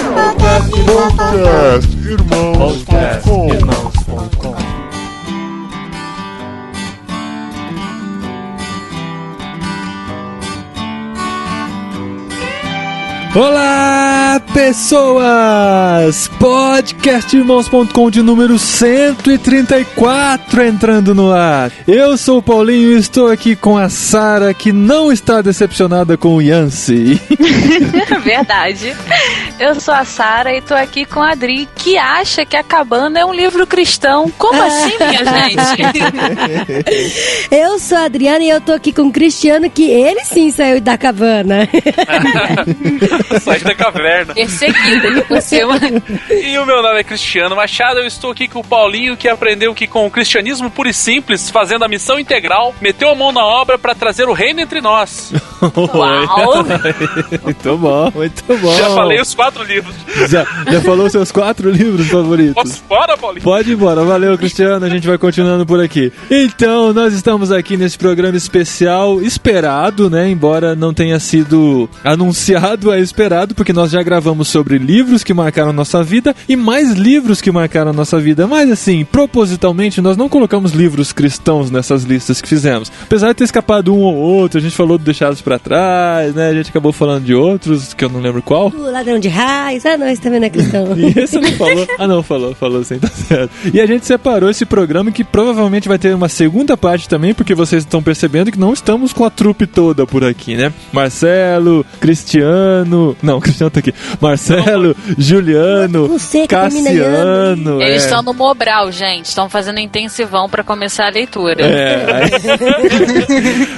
Podcastirmãos.com. Olá, pessoas! Podcastirmãos.com de número 134 entrando no ar. Eu sou o Paulinho e estou aqui com a Sara, que não está decepcionada com o Yancy. Verdade. Eu sou a Sara e estou aqui com a Adri, que acha que a cabana é um livro cristão. Como assim, minha gente? Eu sou a Adriana e eu tô aqui com o Cristiano, que ele sim saiu da cabana. Sai da caverna. Perseguida por cima. E o meu nome é Cristiano Machado. Eu estou aqui com o Paulinho, que aprendeu que com o cristianismo puro e simples, fazendo a missão integral, meteu a mão na obra para trazer o reino entre nós. Uau! Muito bom, muito bom. Já falei os 4 livros. Já falou seus 4 livros favoritos? Posso bora, Paulinho? Pode ir embora. Valeu, Cristiano. A gente vai continuando por aqui. Então, nós estamos aqui nesse programa especial, esperado, né? Embora não tenha sido anunciado, é esperado, porque nós já gravamos sobre livros que marcaram nossa vida e mais livros que marcaram nossa vida. Mas, assim, propositalmente, nós não colocamos livros cristãos nessas listas que fizemos. Apesar de ter escapado um ou outro, a gente falou do Deixados pra Trás, né? A gente acabou falando de outros, que eu não lembro qual. O Ladrão de Raios. Ah, não, esse também não é cristão. E esse não falou? Ah, não, falou sim, tá certo. E a gente separou esse programa que provavelmente vai ter uma segunda parte também, porque vocês estão percebendo que não estamos com a trupe toda por aqui, né? Marcelo, Cristiano... Não, o Cristiano tá aqui. Marcelo, Juliano, Cassiano... Eles estão no Mobral, gente. Estão fazendo intensivão pra começar a leitura.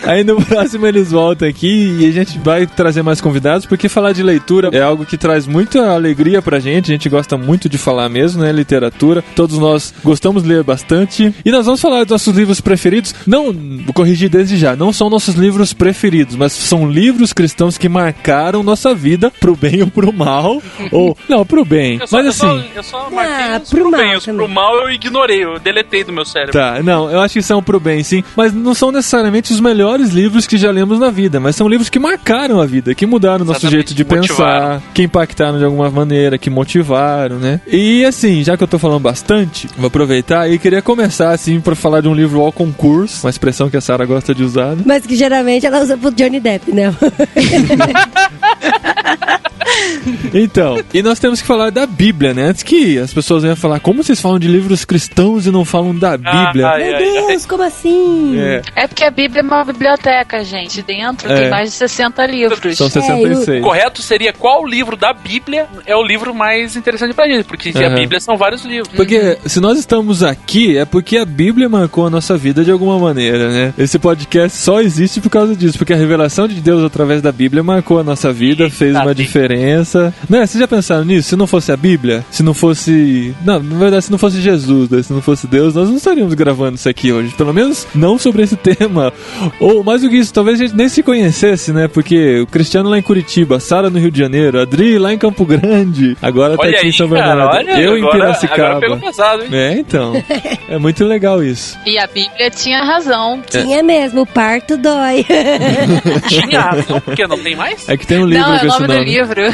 Aí no próximo eles voltam aqui e a gente vai trazer mais convidados, porque falar de leitura é algo que traz muita alegria pra gente. A gente gosta muito de falar mesmo, né? Literatura. Todos nós gostamos de ler bastante. E nós vamos falar dos nossos livros preferidos. Não, vou corrigir desde já, não são nossos livros preferidos, mas são livros cristãos que marcaram nossa vida, pro bem ou pro mal. Ou, não, pro bem. Eu só marquei pro bem. Pro mal eu ignorei, eu deletei do meu cérebro. Tá, não, eu acho que são pro bem, sim. Mas não são necessariamente os melhores livros que já lemos na vida, mas são livros que marcaram a vida, que mudaram o nosso jeito de pensar, que impactaram de alguma maneira, que motivaram, né? E assim, já que eu tô falando bastante, vou aproveitar e queria começar, assim, pra falar de um livro ao concurso, uma expressão que a Sara gosta de usar, né? Mas que geralmente ela usa pro Johnny Depp, né? Então, e nós temos que falar da Bíblia, né? Antes que as pessoas venham falar, como vocês falam de livros cristãos e não falam da Bíblia? Meu Deus, como assim? É porque a Bíblia é uma biblioteca, gente. Dentro tem mais de 60 livros. São 66. O correto seria qual livro da Bíblia é o livro mais interessante pra gente, porque a Bíblia são vários livros. Porque se nós estamos aqui, é porque a Bíblia marcou a nossa vida de alguma maneira, né? Esse podcast só existe por causa disso, porque a revelação de Deus através da Bíblia marcou a nossa vida, fez uma diferença. Né? Vocês já pensaram nisso? Se não fosse a Bíblia, se não fosse... Não, na verdade, se não fosse Jesus, né? Se não fosse Deus, nós não estaríamos gravando isso aqui hoje. Pelo menos não sobre esse tema. Ou mais do que isso, talvez a gente nem se conhecesse, né? Porque o Cristiano lá em Curitiba, a Sara no Rio de Janeiro, a Adri lá em Campo Grande, agora tá aqui em São Bernardo. Eu em Piracicaba. Agora pegou pesado, hein? Então. É muito legal isso. E a Bíblia tinha razão. Tinha mesmo, o parto dói. Tinha razão, porque não tem mais? É que tem um livro não, com esse nome. Não, é o nome do livro.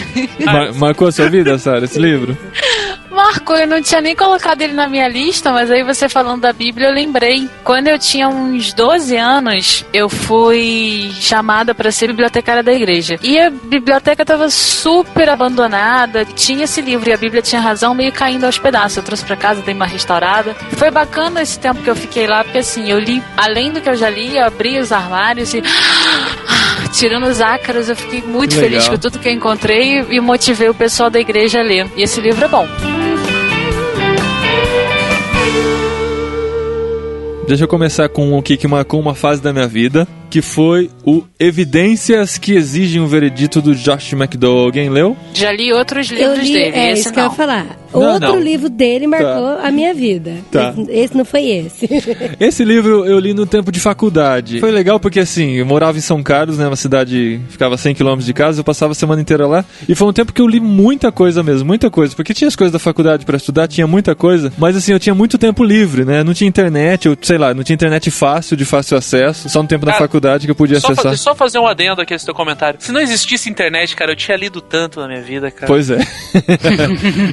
Marcou a sua vida, Sara, esse livro? Marcou, eu não tinha nem colocado ele na minha lista, mas aí você falando da Bíblia, eu lembrei. Quando eu tinha uns 12 anos, eu fui chamada para ser bibliotecária da igreja. E a biblioteca estava super abandonada, tinha esse livro e a Bíblia tinha razão, meio caindo aos pedaços. Eu trouxe para casa, dei uma restaurada. Foi bacana esse tempo que eu fiquei lá, porque assim, eu li, além do que eu já li, eu abri os armários e... tirando os ácaros, eu fiquei muito feliz com tudo que eu encontrei e motivei o pessoal da igreja a ler. E esse livro é bom. Deixa eu começar com o que marcou uma fase da minha vida, que foi o Evidências que Exigem um Veredito, do Josh McDowell. Alguém leu? Já li outros livros dele, esse isso que eu ia falar. Outro livro dele marcou a minha vida. Tá. Esse não foi esse. Esse livro eu li no tempo de faculdade. Foi legal porque, assim, eu morava em São Carlos, né, uma cidade que ficava a 100 km de casa, eu passava a semana inteira lá, e foi um tempo que eu li muita coisa mesmo, muita coisa, porque tinha as coisas da faculdade pra estudar, tinha muita coisa, mas assim, eu tinha muito tempo livre, né, não tinha internet, eu sei lá, não tinha internet fácil, de fácil acesso, só no tempo da faculdade. faculdade que eu podia acessar. Só fazer um adendo aqui nesse teu comentário. Se não existisse internet, cara, eu tinha lido tanto na minha vida, cara. Pois é.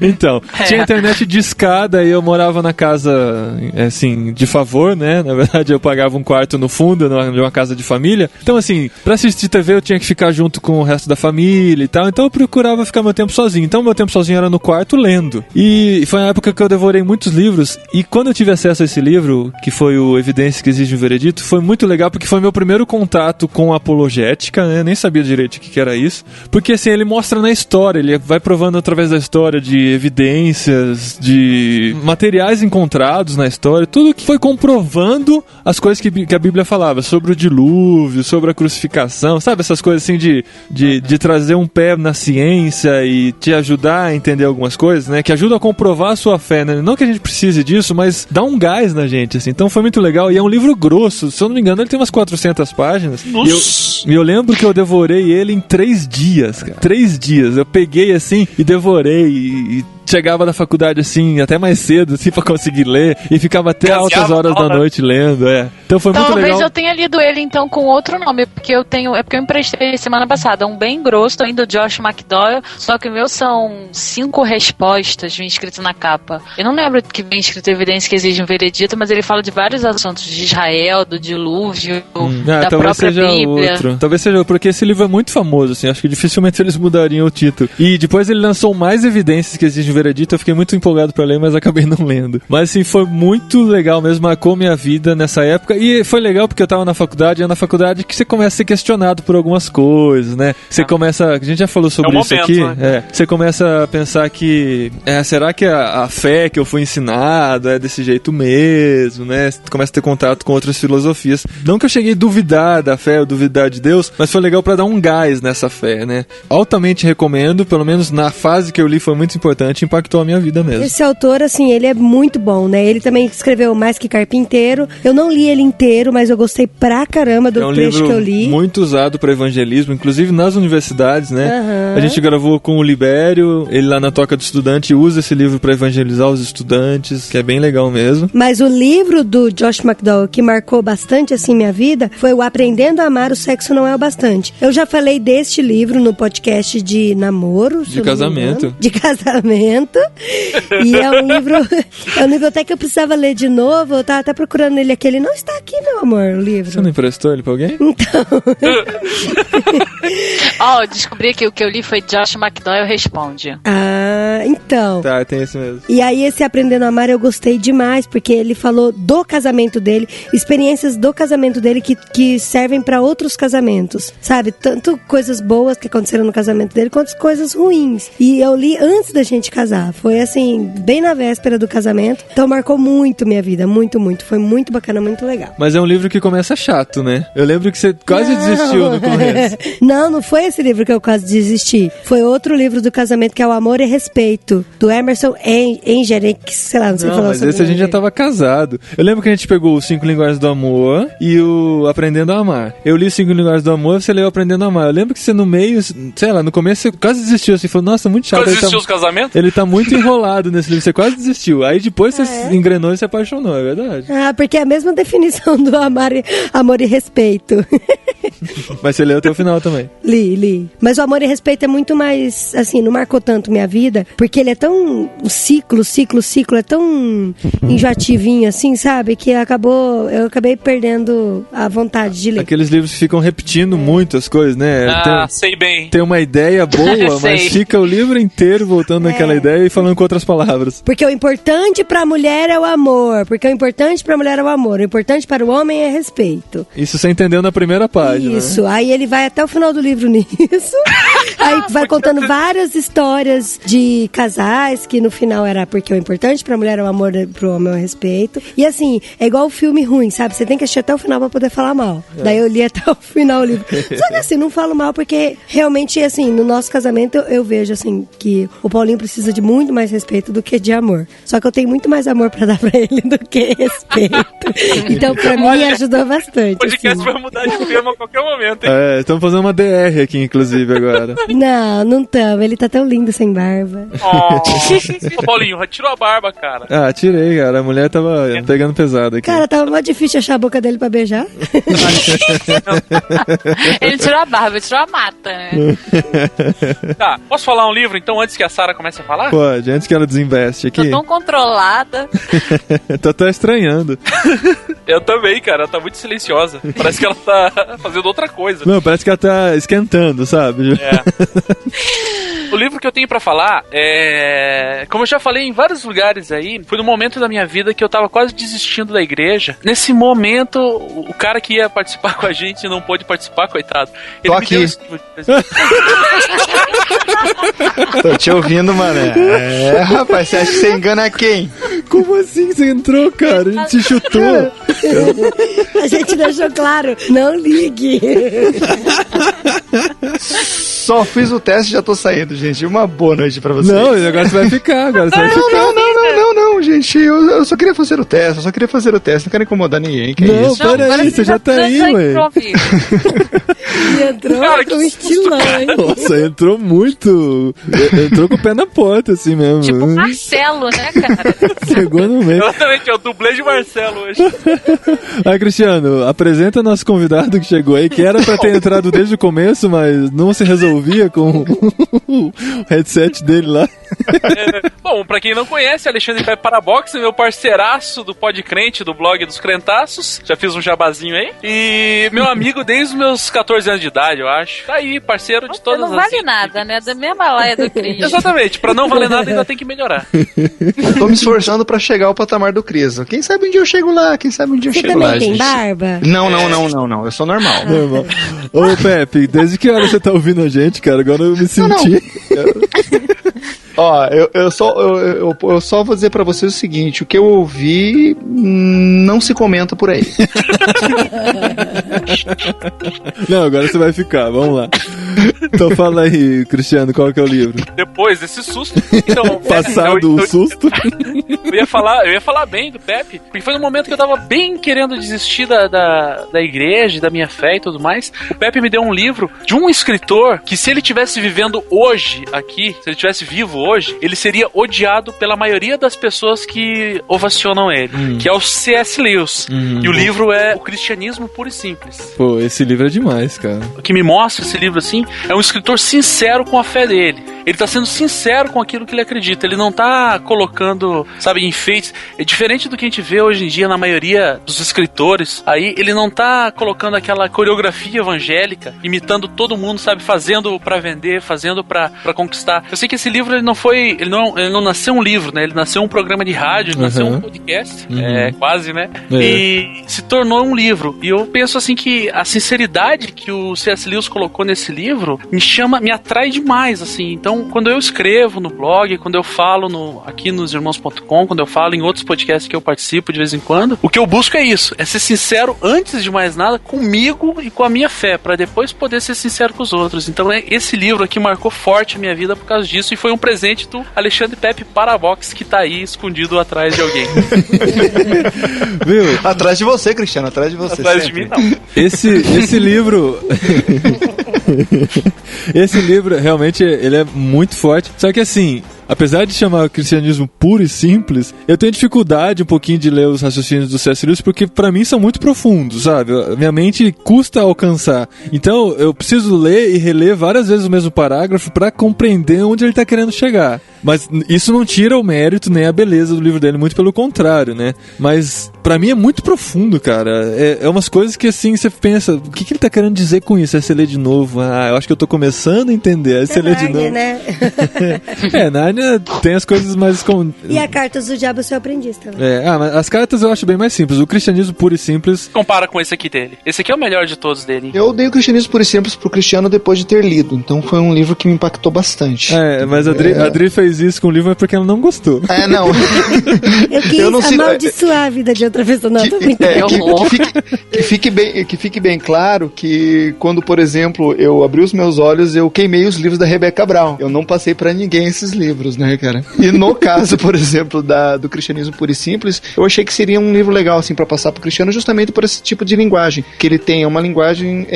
Então, tinha internet de escada e eu morava na casa, assim, de favor, né? Na verdade, eu pagava um quarto no fundo de uma casa de família. Então, assim, pra assistir TV eu tinha que ficar junto com o resto da família e tal. Então eu procurava ficar meu tempo sozinho. Então meu tempo sozinho era no quarto lendo. E foi uma época que eu devorei muitos livros. E quando eu tive acesso a esse livro, que foi o Evidência que Exige um Veredito, foi muito legal porque foi meu primeiro contato com apologética, né? Eu nem sabia direito o que era isso. Porque, assim, ele mostra na história, ele vai provando através da história de evidências, de materiais encontrados na história, tudo que foi comprovando as coisas que a Bíblia falava, sobre o dilúvio, sobre a crucificação, sabe? Essas coisas assim de trazer um pé na ciência e te ajudar a entender algumas coisas, né? Que ajudam a comprovar a sua fé, né? Não que a gente precise disso, mas dá um gás na gente, assim. Então foi muito legal. E é um livro grosso, se eu não me engano, ele tem umas 400 páginas. E eu lembro que eu devorei ele em 3 dias, cara. 3 dias. Eu peguei, assim, e devorei e chegava da faculdade, assim, até mais cedo, assim, pra conseguir ler. E ficava até altas horas da noite lendo, Então foi muito legal. Talvez eu tenha lido ele, então, com outro nome, porque eu emprestei semana passada um bem grosso, ainda do Josh McDowell, só que o meu são 5 respostas, vem escrito na capa. Eu não lembro que vem escrito Evidência que Exige um Veredito, mas ele fala de vários assuntos, de Israel, do dilúvio, da própria Bíblia. Outro. Talvez seja, porque esse livro é muito famoso, assim, acho que dificilmente eles mudariam o título. E depois ele lançou mais Evidências que Exigem um Veredito, eu fiquei muito empolgado pra ler, mas acabei não lendo. Mas, assim, foi muito legal mesmo, marcou minha vida nessa época, e foi legal porque eu tava na faculdade, e é na faculdade que você começa a ser questionado por algumas coisas, né? Você começa, a gente já falou sobre isso momento, aqui, né? Você começa a pensar que, será que a fé que eu fui ensinado é desse jeito mesmo, né? Você começa a ter contato com outras filosofias. Não que eu cheguei a duvidar da fé ou duvidar de Deus, mas foi legal pra dar um gás nessa fé, né? Altamente recomendo, pelo menos na fase que eu li foi muito importante, impactou a minha vida mesmo. Esse autor, assim, ele é muito bom, né? Ele também escreveu Mais que Carpinteiro. Eu não li ele inteiro, mas eu gostei pra caramba do trecho que eu li. Muito usado para evangelismo, inclusive nas universidades, né? A gente gravou com o Libério, ele lá na Toca do Estudante usa esse livro para evangelizar os estudantes, que é bem legal mesmo. Mas o livro do Josh McDowell que marcou bastante, assim, minha vida, foi o Aprendendo a Amar, o Sexo Não é o Bastante. Eu já falei deste livro no podcast de namoro. De casamento. De casamento. E é um livro até que eu precisava ler de novo. Eu tava até procurando ele aqui. Ele não está aqui, meu amor, o livro. Você não emprestou ele pra alguém? Então. Descobri que o que eu li foi Josh McDowell Responde. Então. Tá, tem esse mesmo. E aí esse Aprendendo a Amar eu gostei demais, porque ele falou do casamento dele, experiências do casamento dele que servem pra outros casamentos, sabe? Tanto coisas boas que aconteceram no casamento dele, quanto coisas ruins. E eu li antes da gente casar. Foi assim, bem na véspera do casamento. Então marcou muito minha vida, muito, muito. Foi muito bacana, muito legal. Mas é um livro que começa chato, né? Eu lembro que você quase desistiu no começo. Não foi esse livro que eu quase desisti. Foi outro livro do casamento, que é o Amor e Respeito, do Emerson Enger, sei lá, não sei falar sobre. Mas esse a gente já tava casado. Eu lembro que a gente pegou os 5 Linguagens do Amor e o Aprendendo a Amar. Eu li 5 Linguagens do Amor, você leu Aprendendo a Amar. Eu lembro que você no meio, sei lá, no começo você quase desistiu, assim, falou, nossa, muito chato. Quase desistiu os casamentos? Ele tá muito enrolado nesse livro, você quase desistiu. Aí depois você engrenou e se apaixonou, é verdade. Porque é a mesma definição do amor e respeito. Mas você leu até o final também. Li. Mas o Amor e Respeito é muito mais, assim, não marcou tanto minha vida, porque ele é tão ciclo, é tão enjoativinho, assim, sabe? Que eu acabei perdendo a vontade de ler. Aqueles livros que ficam repetindo muito as coisas, né? Sei bem. Tem uma ideia boa, mas fica o livro inteiro voltando naquela ideia e falando com outras palavras. Porque o importante pra mulher é o amor, o importante para o homem é respeito. Isso você entendeu na primeira página. Isso, né? Aí ele vai até o final do livro nisso. Aí vai contando várias histórias de casais que no final era porque o importante pra mulher é o amor, pro homem é o respeito. E assim, é igual o filme ruim, sabe? Você tem que assistir até o final pra poder falar mal. Daí eu li até o final o livro. Só que assim, não falo mal porque realmente, assim, no nosso casamento eu vejo, assim, que o Paulinho precisa de muito mais respeito do que de amor. Só que eu tenho muito mais amor pra dar pra ele do que respeito. Então, pra mim, ajudou bastante. O podcast vai mudar de tema qualquer momento, hein? Estamos fazendo uma DR aqui, inclusive, agora. Não tamo. Ele tá tão lindo sem barba. Ô, Paulinho, tirou a barba, cara. Ah, tirei, cara. A mulher tava pegando pesado aqui. Cara, tava mó difícil achar a boca dele pra beijar. Ele tirou a barba, tirou a mata, né? Tá, posso falar um livro, então, antes que a Sarah comece a falar? Pode, antes que ela desinveste aqui. Tô tão controlada. Tô até estranhando. Eu também, cara. Ela tá muito silenciosa. Parece que ela tá fazendo outra coisa. Não, parece que ela tá esquentando, sabe? O livro que eu tenho pra falar é... Como eu já falei em vários lugares aí, foi no momento da minha vida que eu tava quase desistindo da igreja. Nesse momento, o cara que ia participar com a gente não pôde participar, coitado. Ele Tô aqui. me deu Tô te ouvindo, mané. Rapaz, você acha que você engana quem? Como assim você entrou, cara? A gente se chutou. A gente deixou claro, não ligue. Só fiz o teste e já tô saindo, gente. Uma boa noite pra vocês. Não, agora você vai ficar, Não, gente. Eu só queria fazer o teste. Não quero incomodar ninguém. Que não, isso? peraí, você já tá aí, ué. E entrou Cara, com estilão, hein? Nossa, entrou muito. Entrou com o pé na porta, assim mesmo. Tipo Marcelo, né, cara? Chegou no meio. Exatamente, é o dublê de Marcelo hoje. Cristiano, apresenta nosso convidado que chegou aí, que era pra ter entrado desde o começo, mas não se resolvia com o headset dele lá. Bom, pra quem não conhece, Alexandre Pepe Parabox é meu parceiraço do Pod Crente, do blog dos Crentaços. Já fiz um jabazinho aí. E meu amigo desde os meus 14 anos de idade, eu acho. Tá aí, parceiro de todas as... Não vale nada, né? Da mesma laia do Cris. Exatamente, pra não valer nada ainda tem que melhorar. Tô me esforçando pra chegar ao patamar do Cris. Quem sabe um dia eu chego lá, Você também tem barba? Não. Eu sou normal. Normal. Ô, Pepe, desde que hora você tá ouvindo a gente, cara? Agora eu me senti... Ó, eu só vou dizer pra vocês o seguinte: o que eu ouvi não se comenta por aí. Não, agora você vai ficar, vamos lá. Então fala aí, Cristiano, qual que é o livro? Depois desse susto, então... Passado o susto. Eu ia falar bem do Pepe, porque foi no momento que eu tava bem querendo desistir da igreja, da minha fé e tudo mais. O Pepe me deu um livro de um escritor que, se ele tivesse vivendo hoje aqui, se ele tivesse vivo hoje, ele seria odiado pela maioria das pessoas que ovacionam ele, que é o C.S. Lewis. E o livro é O Cristianismo Puro e Simples. Pô, esse livro é demais, cara. O que me mostra esse livro assim é um escritor sincero com a fé dele. Ele tá sendo sincero com aquilo que ele acredita. Ele não tá colocando, sabe, enfeites. É diferente do que a gente vê hoje em dia na maioria dos escritores. Aí ele não tá colocando aquela coreografia evangélica, imitando todo mundo, sabe, fazendo pra vender, fazendo pra conquistar. Eu sei que esse livro ele não nasceu um livro, né? Ele nasceu um programa de rádio, ele nasceu um podcast, quase, né? E se tornou um livro. E eu penso assim que a sinceridade que o C.S. Lewis colocou nesse livro me atrai demais, assim. Então, quando eu escrevo no blog, quando eu falo aqui nos irmãos.com, quando eu falo em outros podcasts que eu participo de vez em quando, o que eu busco é isso, é ser sincero antes de mais nada comigo e com a minha fé, pra depois poder ser sincero com os outros. Então, esse livro aqui marcou forte a minha vida por causa disso, e foi um presente do Alexandre Pepe Parabox, que tá aí escondido atrás de alguém. Viu? Atrás de você, Cristiano, atrás de você. Atrás sempre. de mim, não. Esse livro... Esse livro, realmente, ele é muito forte. Só que assim... Apesar de chamar o cristianismo puro e simples, eu tenho dificuldade um pouquinho de ler os raciocínios do C.S. Lewis, porque pra mim são muito profundos, sabe? Minha mente custa alcançar. Então eu preciso ler e reler várias vezes o mesmo parágrafo pra compreender onde ele tá querendo chegar. Mas isso não tira o mérito nem a beleza do livro dele, muito pelo contrário, né? Mas pra mim é muito profundo, cara. É umas coisas que assim você pensa, o que ele tá querendo dizer com isso? Aí você lê de novo, eu acho que eu tô começando a entender. Aí você lê de novo. Né? Nárnia tem as coisas mais... E a Cartas do Diabo, seu aprendiz também. Mas as cartas eu acho bem mais simples. O cristianismo puro e simples... Compara com esse aqui dele. Esse aqui é o melhor de todos dele. Eu dei o Cristianismo Puro e Simples pro Cristiano depois de ter lido, então foi um livro que me impactou bastante. Mas a Adri fez fez isso com o livro é porque ela não gostou. Não. Eu quis amaldiçoar a vida de outra pessoa. Não, tô brincando. Que fique bem claro que quando, por exemplo, eu abri os meus olhos, eu queimei os livros da Rebecca Brown. Eu não passei pra ninguém esses livros, né, cara? E no caso, por exemplo, do Cristianismo Puro e Simples, eu achei que seria um livro legal, assim, pra passar pro cristiano, justamente por esse tipo de linguagem que ele tem. É uma linguagem...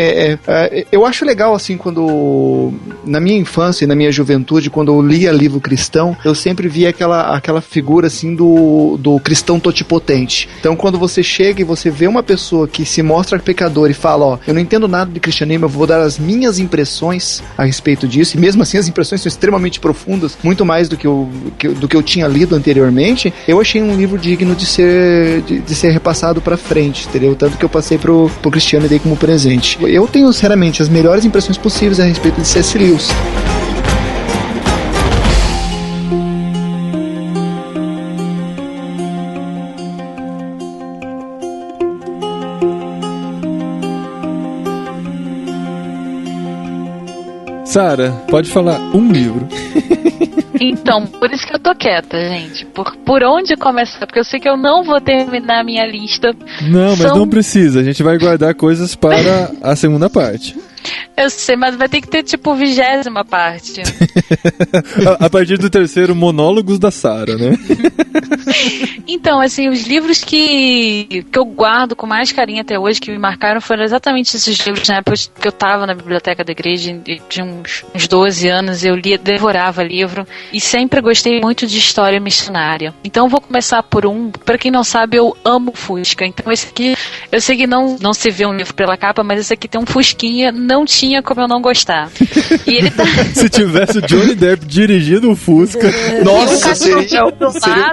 eu acho legal, assim, quando... Na minha infância e na minha juventude, quando eu lia livro cristão, eu sempre via aquela figura, assim, do cristão totipotente. Então, quando você chega e você vê uma pessoa que se mostra pecador e fala, eu não entendo nada de cristianismo, eu vou dar as minhas impressões a respeito disso, e mesmo assim as impressões são extremamente profundas, muito mais do que eu tinha lido anteriormente, eu achei um livro digno de ser repassado pra frente, entendeu? Tanto que eu passei pro Cristiano e dei como presente. Eu tenho, sinceramente, as melhores impressões possíveis a respeito de C.S. Lewis. Sara, pode falar um livro. Então, por isso que eu tô quieta, gente. Por onde começar? Porque eu sei que eu não vou terminar a minha lista. Não, mas não precisa. A gente vai guardar coisas para a segunda parte. Eu sei, mas vai ter que ter, tipo, 20ª parte. A partir do terceiro, monólogos da Sara, né? Então, assim, os livros que eu guardo com mais carinho até hoje, que me marcaram, foram exatamente esses livros na época que eu tava na biblioteca da igreja, de uns 12 anos, eu devorava livro, e sempre gostei muito de história missionária. Então, eu vou começar por pra quem não sabe, eu amo Fusca. Então, esse aqui, eu sei que não se vê um livro pela capa, mas esse aqui tem um Fusquinha, não tinha como eu não gostar. E ele tá... Se tivesse o Johnny Depp dirigindo o Fusca... Nossa, seria ideal.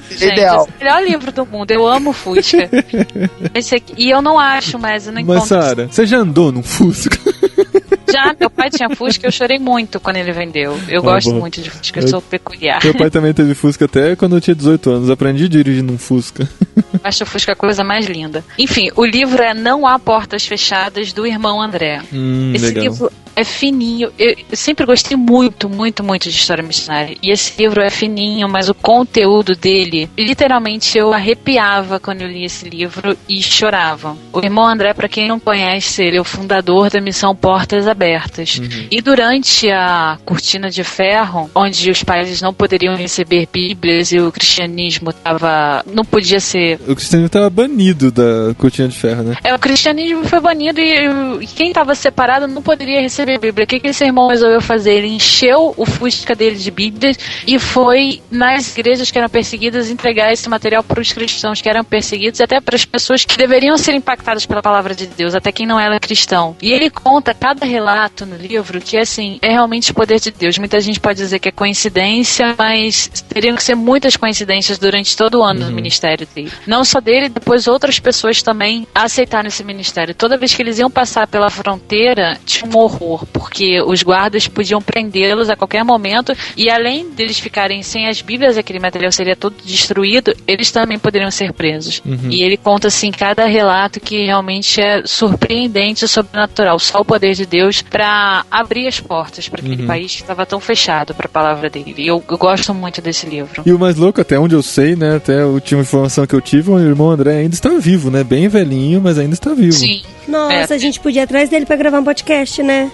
Esse é o melhor livro do mundo. Eu amo Fusca. Esse aqui, e eu não acho, mas eu não encontro. Mas, Sara, você já andou num Fusca? Já, meu pai tinha Fusca e eu chorei muito quando ele vendeu. Eu gosto muito de Fusca, eu sou peculiar. Meu pai também teve Fusca até quando eu tinha 18 anos. Aprendi a dirigir num Fusca. Acho o Fusca a coisa mais linda. Enfim, o livro é Não Há Portas Fechadas, do irmão André. Esse legal. livro é fininho. Eu sempre gostei muito, muito, muito de história missionária. E esse livro é fininho, mas o conteúdo dele, literalmente eu arrepiava quando eu li esse livro e chorava. O irmão André, pra quem não conhece, ele é o fundador da missão Portas Abertas. E durante a Cortina de Ferro, onde os países não poderiam receber Bíblias e o cristianismo não podia ser... O cristianismo estava banido da Cortina de Ferro, né? O cristianismo foi banido e quem estava separado não poderia receber a Bíblia. O que esse irmão resolveu fazer? Ele encheu o Fusca dele de Bíblias e foi nas igrejas que eram perseguidas entregar esse material para os cristãos que eram perseguidos e até para as pessoas que deveriam ser impactadas pela palavra de Deus, até quem não era cristão. E ele conta cada relato no livro que, assim, é realmente o poder de Deus. Muita gente pode dizer que é coincidência, mas teriam que ser muitas coincidências durante todo o ano do ministério dele. Não só dele, depois outras pessoas também aceitaram esse ministério. Toda vez que eles iam passar pela fronteira, tinha um horror, porque os guardas podiam prendê-los a qualquer momento e além deles ficarem sem as Bíblias, aquele material seria todo destruído, eles também poderiam ser presos. E ele conta, assim, cada relato que realmente é surpreendente e sobrenatural. Só o poder de Deus para abrir as portas para aquele país que estava tão fechado para a palavra dele. E eu gosto muito desse livro. E o mais louco, até onde eu sei, né, até a última informação que eu tive, o irmão André ainda está vivo, né? Bem velhinho, mas ainda está vivo. Sim. Nossa, a gente podia ir atrás dele pra gravar um podcast, né?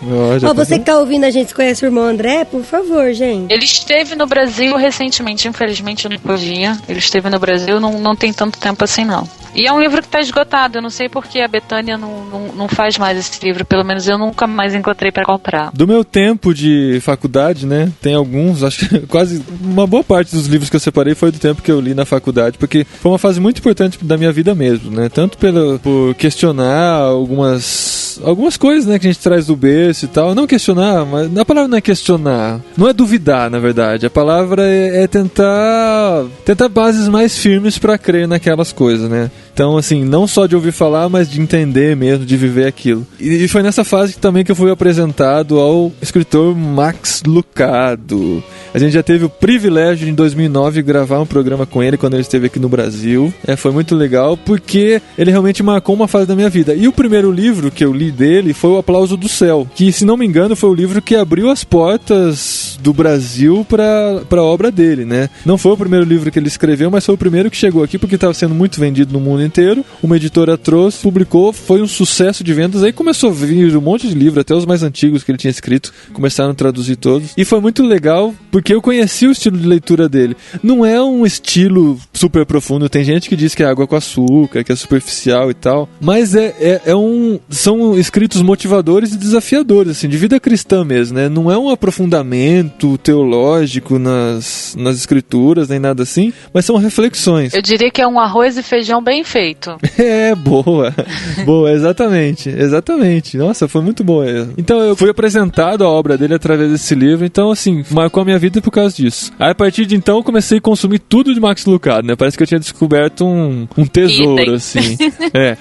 Você que tá ouvindo a gente, conhece o irmão André, por favor, gente. Ele esteve no Brasil recentemente, infelizmente eu não podia. Ele esteve no Brasil, não tem tanto tempo assim, não. E é um livro que tá esgotado, eu não sei porque a Betânia não faz mais esse livro, pelo menos eu nunca mais encontrei pra comprar. Do meu tempo de faculdade, né, tem alguns, acho que quase uma boa parte dos livros que eu separei foi do tempo que eu li na faculdade, porque foi uma fase muito importante da minha vida mesmo, né, tanto por questionar algumas coisas, né, que a gente traz do berço e tal, não questionar, mas a palavra não é questionar, não é duvidar, na verdade, a palavra é tentar bases mais firmes pra crer naquelas coisas, né. Então, assim, não só de ouvir falar, mas de entender mesmo, de viver aquilo. E foi nessa fase também que eu fui apresentado ao escritor Max Lucado. A gente já teve o privilégio, em 2009, de gravar um programa com ele quando ele esteve aqui no Brasil. Foi muito legal, porque ele realmente marcou uma fase da minha vida. E o primeiro livro que eu li dele foi O Aplauso do Céu, que, se não me engano, foi o livro que abriu as portas do Brasil para a obra dele, né? Não foi o primeiro livro que ele escreveu, mas foi o primeiro que chegou aqui porque estava sendo muito vendido no mundo inteiro. Uma editora trouxe, publicou, foi um sucesso de vendas. Aí começou a vir um monte de livros, até os mais antigos que ele tinha escrito, começaram a traduzir todos. E foi muito legal porque eu conheci o estilo de leitura dele. Não é um estilo super profundo, tem gente que diz que é água com açúcar, que é superficial e tal, mas são escritos motivadores e desafiadores, assim, de vida cristã mesmo, né? Não é um aprofundamento teológico nas escrituras, nem nada assim, mas são reflexões. Eu diria que é um arroz e feijão bem feito. Boa, exatamente. Nossa, foi muito boa. Então eu fui apresentado a obra dele através desse livro, então assim, marcou a minha vida por causa disso. Aí a partir de então eu comecei a consumir tudo de Max Lucado, né? Parece que eu tinha descoberto um tesouro, assim.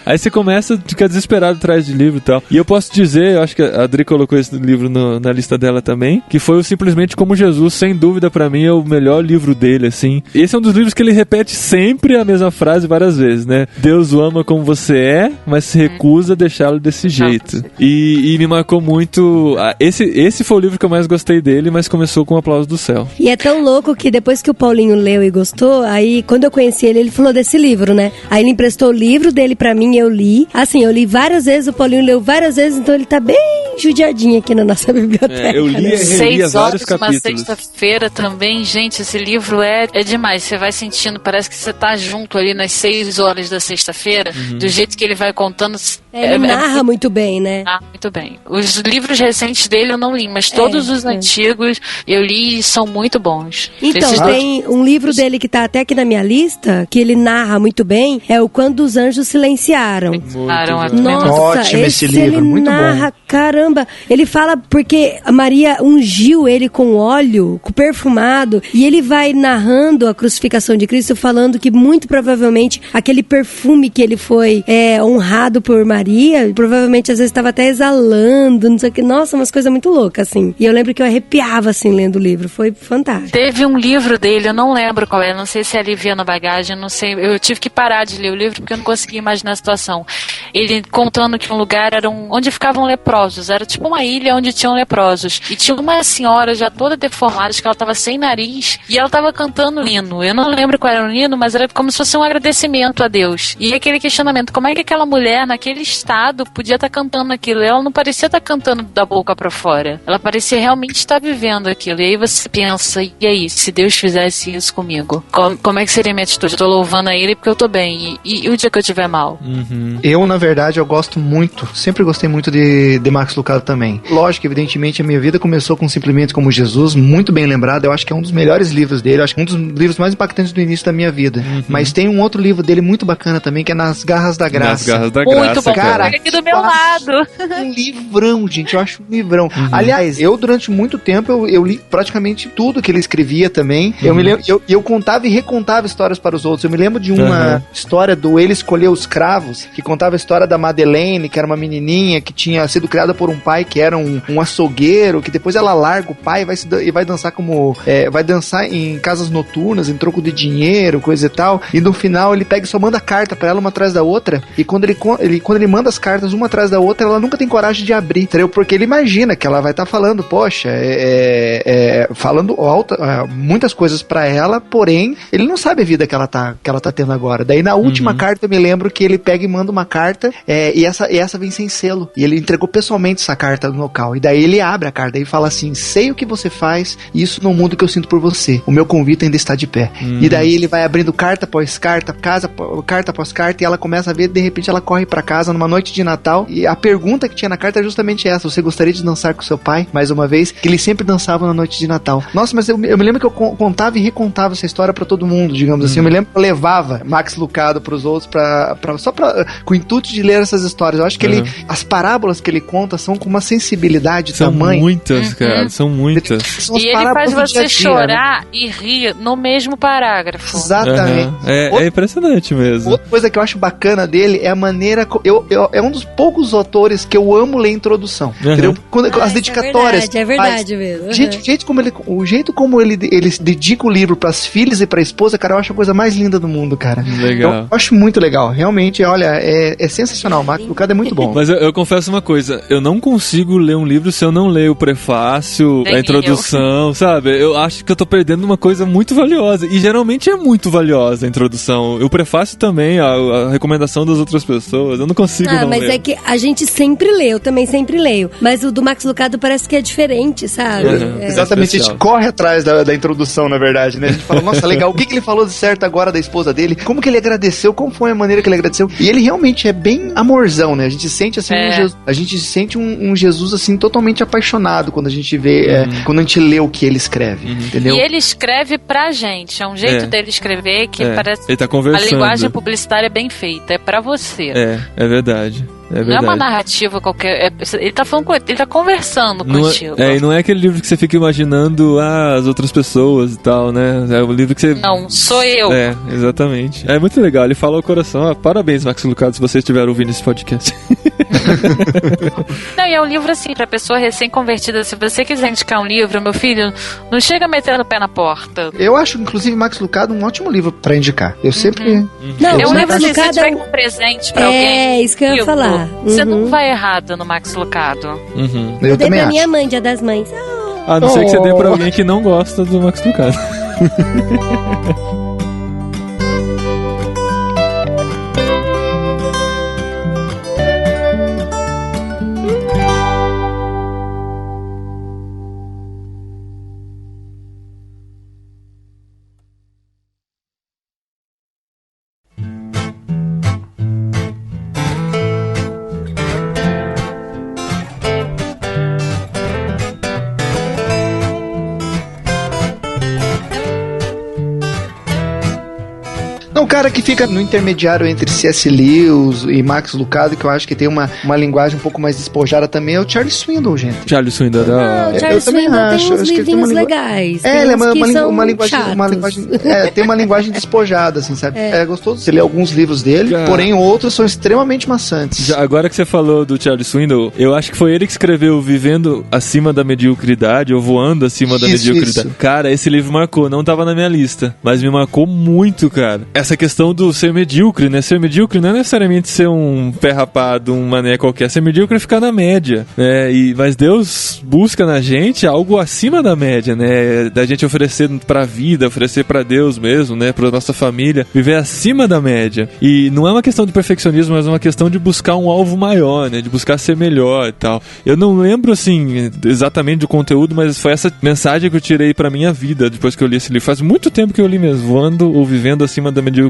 Aí você começa a ficar desesperado atrás de livro e tal. E eu posso dizer, eu acho que a Adri colocou esse livro na lista dela também, que foi o Simplesmente Como Jesus, sem dúvida pra mim é o melhor livro dele, assim. Esse é um dos livros que ele repete sempre a mesma frase várias vezes, né? Deus o ama como você é, mas se recusa a deixá-lo desse jeito. E me marcou muito. Esse foi o livro que eu mais gostei dele, mas começou com o Aplauso do Céu. E é tão louco que depois que o Paulinho leu e gostou, aí quando eu conheci ele falou desse livro, né? Aí ele emprestou o livro dele pra mim, eu li. Assim, eu li várias vezes, o Paulinho leu várias vezes, então ele tá bem judiadinho aqui na nossa biblioteca. Eu li e relia vários capítulos. 6 horas, uma sexta-feira também, gente, esse livro é demais. Você vai sentindo, parece que você tá junto ali nas 6 horas da sexta-feira, do jeito que ele vai contando. Ele narra muito bem, né? Muito bem. Os livros recentes dele eu não li, mas todos os antigos eu li e são muito bons. Então, tem um livro dele que tá até aqui na minha lista, que ele narra muito bem, é o Quando os Anjos Silenciaram. Nossa, ótimo esse livro, muito narra, bom. Caramba, ele fala porque a Maria ungiu ele com óleo, com perfumado, e ele vai narrando a crucificação de Cristo, falando que muito provavelmente aquele perfume que ele foi honrado por Maria, provavelmente às vezes estava até exalando, não sei o que. Nossa, umas coisas muito loucas, assim. E eu lembro que eu arrepiava, assim, lendo o livro. Foi fantástico. Teve um livro dele, eu não lembro qual é, não sei se é Aliviando a Bagagem, não sei. Eu tive que parar de ler o livro porque eu não conseguia imaginar a situação. Ele contando que um lugar era onde ficavam leprosos. Era tipo uma ilha onde tinham leprosos. E tinha uma senhora já toda deformada, acho que ela estava sem nariz, e ela estava cantando um hino. Eu não lembro qual era o hino, mas era como se fosse um agradecimento a Deus. E aquele questionamento, como é que aquela mulher, naquele estado, podia estar cantando aquilo? Ela não parecia estar cantando da boca pra fora. Ela parecia realmente estar vivendo aquilo. E aí você pensa, e aí, se Deus fizesse isso comigo? Como é que seria a minha atitude? Eu tô louvando a Ele porque eu tô bem. E o dia que eu estiver mal? Eu, na verdade, eu gosto muito, sempre gostei muito de Max Lucado também. Lógico, evidentemente, a minha vida começou com Simplesmente Como Jesus, muito bem lembrado. Eu acho que é um dos melhores livros dele, eu acho que é um dos livros mais impactantes do início da minha vida. Mas tem um outro livro dele muito bacana também, que é Nas Garras da Graça. Nas Garras da Muito Graça, bom, cara. aqui do meu lado. Um livrão, gente, eu acho um livrão. Aliás, eu durante muito tempo, eu li praticamente tudo que ele escrevia também. Eu me lembro, eu contava e recontava histórias para os outros. Eu me lembro de uma história do Ele Escolheu os Cravos, que contava a história da Madeleine, que era uma menininha que tinha sido criada por um pai que era um açougueiro, que depois ela larga o pai e vai dançar vai dançar em casas noturnas, em troco de dinheiro, coisa e tal. E no final ele pega e só manda carta pra ela uma atrás da outra. E quando ele manda as cartas uma atrás da outra, ela nunca tem coragem de abrir, entendeu? Porque ele imagina que ela vai estar falando, poxa, falando muitas coisas pra ela, porém, ele não sabe a vida que ela tá tendo agora. Daí na última carta eu me lembro que ele pega e manda uma carta e essa vem sem selo. E ele entregou pessoalmente essa carta no local. E daí ele abre a carta e fala assim: sei o que você faz, e isso não muda o que eu sinto por você. O meu convite ainda está de pé. E daí ele vai abrindo carta após carta, carta após carta, e ela começa a ver, de repente ela corre pra casa numa noite de Natal, e a pergunta que tinha na carta é justamente essa: você gostaria de dançar com seu pai? Mais uma vez, que eles sempre dançavam na noite de Natal. Nossa, mas eu me lembro que eu contava e recontava essa história pra todo mundo, digamos assim. Eu me lembro que eu levava Max Lucado pros outros com o intuito de ler essas histórias. Eu acho que as parábolas que ele conta são com uma sensibilidade tamanho. São muitas, cara, são muitas. E ele faz você chorar e rir no mesmo parágrafo. Exatamente. É impressionante mesmo. Outra coisa que eu acho bacana dele é a maneira... é um dos poucos autores que eu amo ler introdução. Entendeu? As dedicatórias. É verdade mesmo. O jeito como ele dedica o livro pras filhas e pra esposa, cara, eu acho a coisa mais linda do mundo, cara. Legal. Eu acho muito legal. Realmente, olha, é sensacional. O Max Lucado é muito bom. Mas eu confesso uma coisa, eu não consigo ler um livro se eu não ler o prefácio, a introdução, sabe? Eu acho que eu tô perdendo uma coisa muito valiosa. E geralmente é muito valiosa a introdução. O prefácio também, a recomendação das outras pessoas. Eu não consigo não mas ler. é que a gente sempre lê, eu também sempre leio. Mas o do Max Lucado parece que é diferente, sabe? Exatamente, a gente corre atrás da introdução, na verdade, né? A gente fala, nossa, legal, o que ele falou de certo agora da esposa dele? Como que ele agradeceu? Como foi a maneira que ele agradeceu? E ele realmente é bem amorzão, né? A gente sente assim a gente sente um Jesus assim totalmente apaixonado quando a gente vê, quando a gente lê o que ele escreve, entendeu? E ele escreve pra gente, é um jeito dele escrever que parece... Ele tá conversando. A linguagem publicitária é bem feita, é pra você. É verdade. Não é uma narrativa qualquer. Ele tá falando ele tá conversando contigo. E não é aquele livro que você fica imaginando as outras pessoas e tal, né? É o livro que você... Não, sou eu. Exatamente. É muito legal, ele fala ao coração. Parabéns, Max Lucado, se você estiver ouvindo esse podcast. Não, e é um livro assim, pra pessoa recém-convertida. Se você quiser indicar um livro, meu filho, não chega metendo o pé na porta. Eu acho, inclusive, Max Lucado um ótimo livro pra indicar. Eu sempre... Não, é um livro assim, se você Lucado tiver um presente pra alguém. É, isso que eu ia falar. Você não vai errado no Max Lucado. Eu dei pra minha mãe, Dia das Mães. A não ser que você dê pra alguém que não gosta do Max Lucado. O cara que fica no intermediário entre C.S. Lewis e Max Lucado, que eu acho que tem uma linguagem um pouco mais despojada também, é o Charles Swindoll, gente. Charles Swindoll, o Charles Swindoll tem uns livrinhos legais. Ele é uma linguagem tem uma linguagem despojada, assim, sabe? É gostoso você ler alguns livros dele, porém outros são extremamente maçantes. Agora que você falou do Charles Swindoll, eu acho que foi ele que escreveu Vivendo Acima da Mediocridade, ou Voando Acima da Mediocridade. Cara, esse livro marcou, não tava na minha lista, mas me marcou muito, cara. Essa questão do ser medíocre, né? Ser medíocre não é necessariamente ser um pé rapado, um mané qualquer. Ser medíocre é ficar na média, né? Mas Deus busca na gente algo acima da média, né? Da gente oferecer pra vida, oferecer pra Deus mesmo, né? Pra nossa família, viver acima da média. E não é uma questão de perfeccionismo, mas é uma questão de buscar um alvo maior, né? De buscar ser melhor e tal. Eu não lembro, assim, exatamente do conteúdo, mas foi essa mensagem que eu tirei pra minha vida depois que eu li esse livro. Faz muito tempo que eu li mesmo, Voando ou Vivendo Acima da Mediocridade,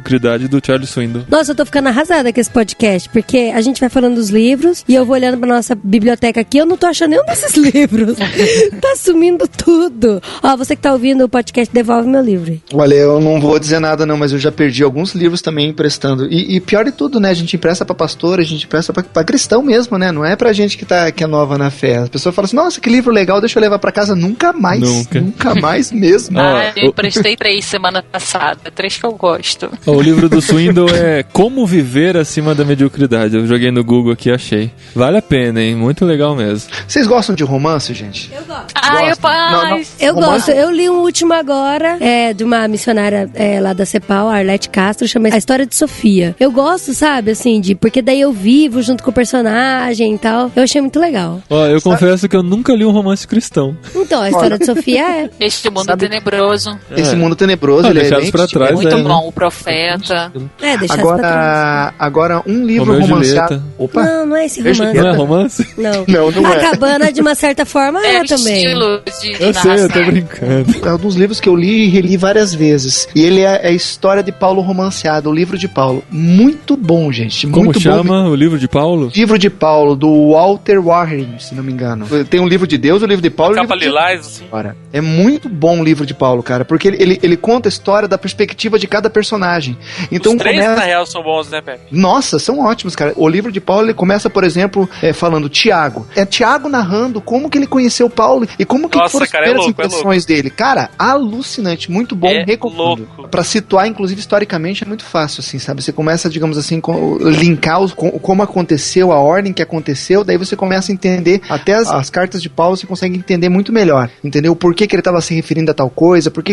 do Charles Swindoll. Nossa, eu tô ficando arrasada com esse podcast, porque a gente vai falando dos livros e eu vou olhando pra nossa biblioteca aqui, eu não tô achando nenhum desses livros. Tá sumindo tudo. Ó, você que tá ouvindo o podcast, devolve meu livro. Olha, eu não vou dizer nada não, mas eu já perdi alguns livros também emprestando. E pior de tudo, né? A gente empresta pra pastor, a gente empresta pra cristão mesmo, né? Não é pra gente que é nova na fé. A pessoa fala assim, nossa, que livro legal, deixa eu levar pra casa. Nunca mais. Nunca mais mesmo. Eu emprestei 3 semana passada. 3 que eu gosto. O livro do Swindoll é Como Viver Acima da Mediocridade. Eu joguei no Google aqui e achei. Vale a pena, hein? Muito legal mesmo. Vocês gostam de romance, gente? Eu gosto. Eu gosto. Eu li um último agora, de uma missionária lá da CEPAL, Arlete Castro, chama A História de Sofia. Eu gosto, sabe, assim, porque daí eu vivo junto com o personagem e tal. Eu achei muito legal. Eu confesso que eu nunca li um romance cristão. Então, A História de Sofia é... Este mundo tenebroso. Esse mundo tenebroso, ele é bem pra trás, muito bom, o profeta. Agora um livro romanceado. Opa. Não é esse romance. Não é romance? Não é. A Cabana, de uma certa forma, é também. Estilo de eu sei, eu tô brincando. É um dos livros que eu li e reli várias vezes. E ele é a história de Paulo romanceado, o livro de Paulo. Muito bom, gente. Como muito chama bom. O livro de Paulo? Livro de Paulo, do Walter Warren, se não me engano. Tem um livro de Deus, o livro de Paulo. Capa lilás, assim. É muito bom o livro de Paulo, cara, porque ele conta a história da perspectiva de cada personagem. Então, os 3, na real, são bons, né, Pepe? Nossa, são ótimos, cara. O livro de Paulo, ele começa, por exemplo, falando Tiago. É Tiago narrando como que ele conheceu Paulo e como que foram as primeiras impressões dele. Cara, alucinante, muito bom, recomendo. Pra situar, inclusive, historicamente, é muito fácil, assim, sabe? Você começa, digamos assim, linkar como aconteceu, a ordem que aconteceu, daí você começa a entender, até as cartas de Paulo você consegue entender muito melhor, entendeu? Por que ele estava se referindo a tal coisa, porque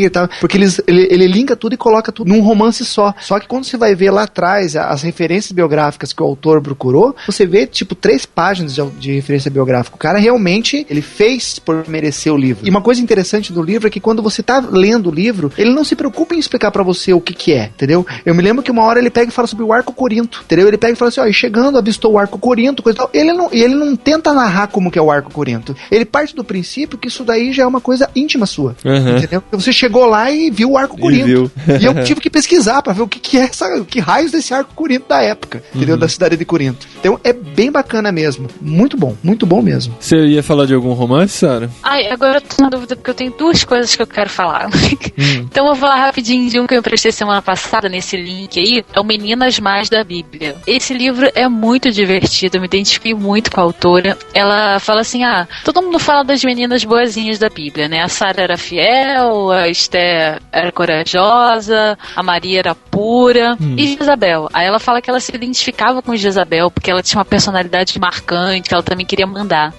ele linka tudo e coloca tudo num romance só. Só que quando você vai ver lá atrás as referências biográficas que o autor procurou, você vê, tipo, 3 páginas de referência biográfica. O cara realmente, ele fez por merecer o livro. E uma coisa interessante do livro é que quando você tá lendo o livro, ele não se preocupa em explicar pra você o que é, entendeu? Eu me lembro que uma hora ele pega e fala sobre o arco corinto, entendeu? Ele pega e fala assim, ó, e chegando, avistou o arco corinto, coisa e tal. Ele não tenta narrar como que é o arco corinto. Ele parte do princípio que isso daí já é uma coisa íntima sua, entendeu? Você chegou lá e viu o arco corinto. E eu tive que pesquisar pra ver o que é que raios desse arco corinto da época, entendeu? Da cidade de Corinto. Então é bem bacana mesmo. Muito bom mesmo. Você ia falar de algum romance, Sarah? Ai, agora eu tô na dúvida porque eu tenho 2 coisas que eu quero falar. Então eu vou falar rapidinho de um que eu emprestei semana passada nesse link aí. É o Meninas Más da Bíblia. Esse livro é muito divertido, eu me identifiquei muito com a autora. Ela fala assim, todo mundo fala das meninas boazinhas da Bíblia, né? A Sara era fiel, a Esther era corajosa, a Maria era pura, e Jezabel. Aí ela fala que ela se identificava com Jezabel porque ela tinha uma personalidade marcante, que ela também queria mandar.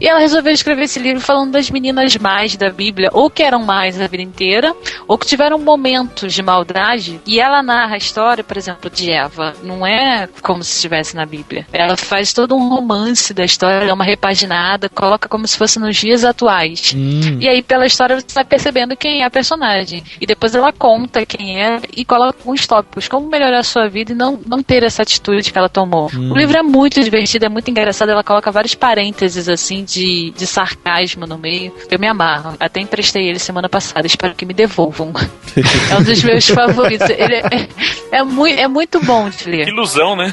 E ela resolveu escrever esse livro falando das meninas más da Bíblia, ou que eram más a vida inteira, ou que tiveram momentos de maldade, e ela narra a história, por exemplo, de Eva. Não é como se estivesse na Bíblia. Ela faz todo um romance da história, dá uma repaginada, coloca como se fosse nos dias atuais. E aí, pela história, você vai percebendo quem é a personagem. E depois ela conta quem é e coloca alguns tópicos, como melhorar a sua vida e não ter essa atitude que ela tomou. O livro é muito divertido, é muito engraçado, ela coloca vários parênteses, assim, de sarcasmo no meio. Eu me amarro. Até emprestei ele semana passada, espero que me devolvam. É um dos meus favoritos. Ele é muito bom de ler. Ilusão, né?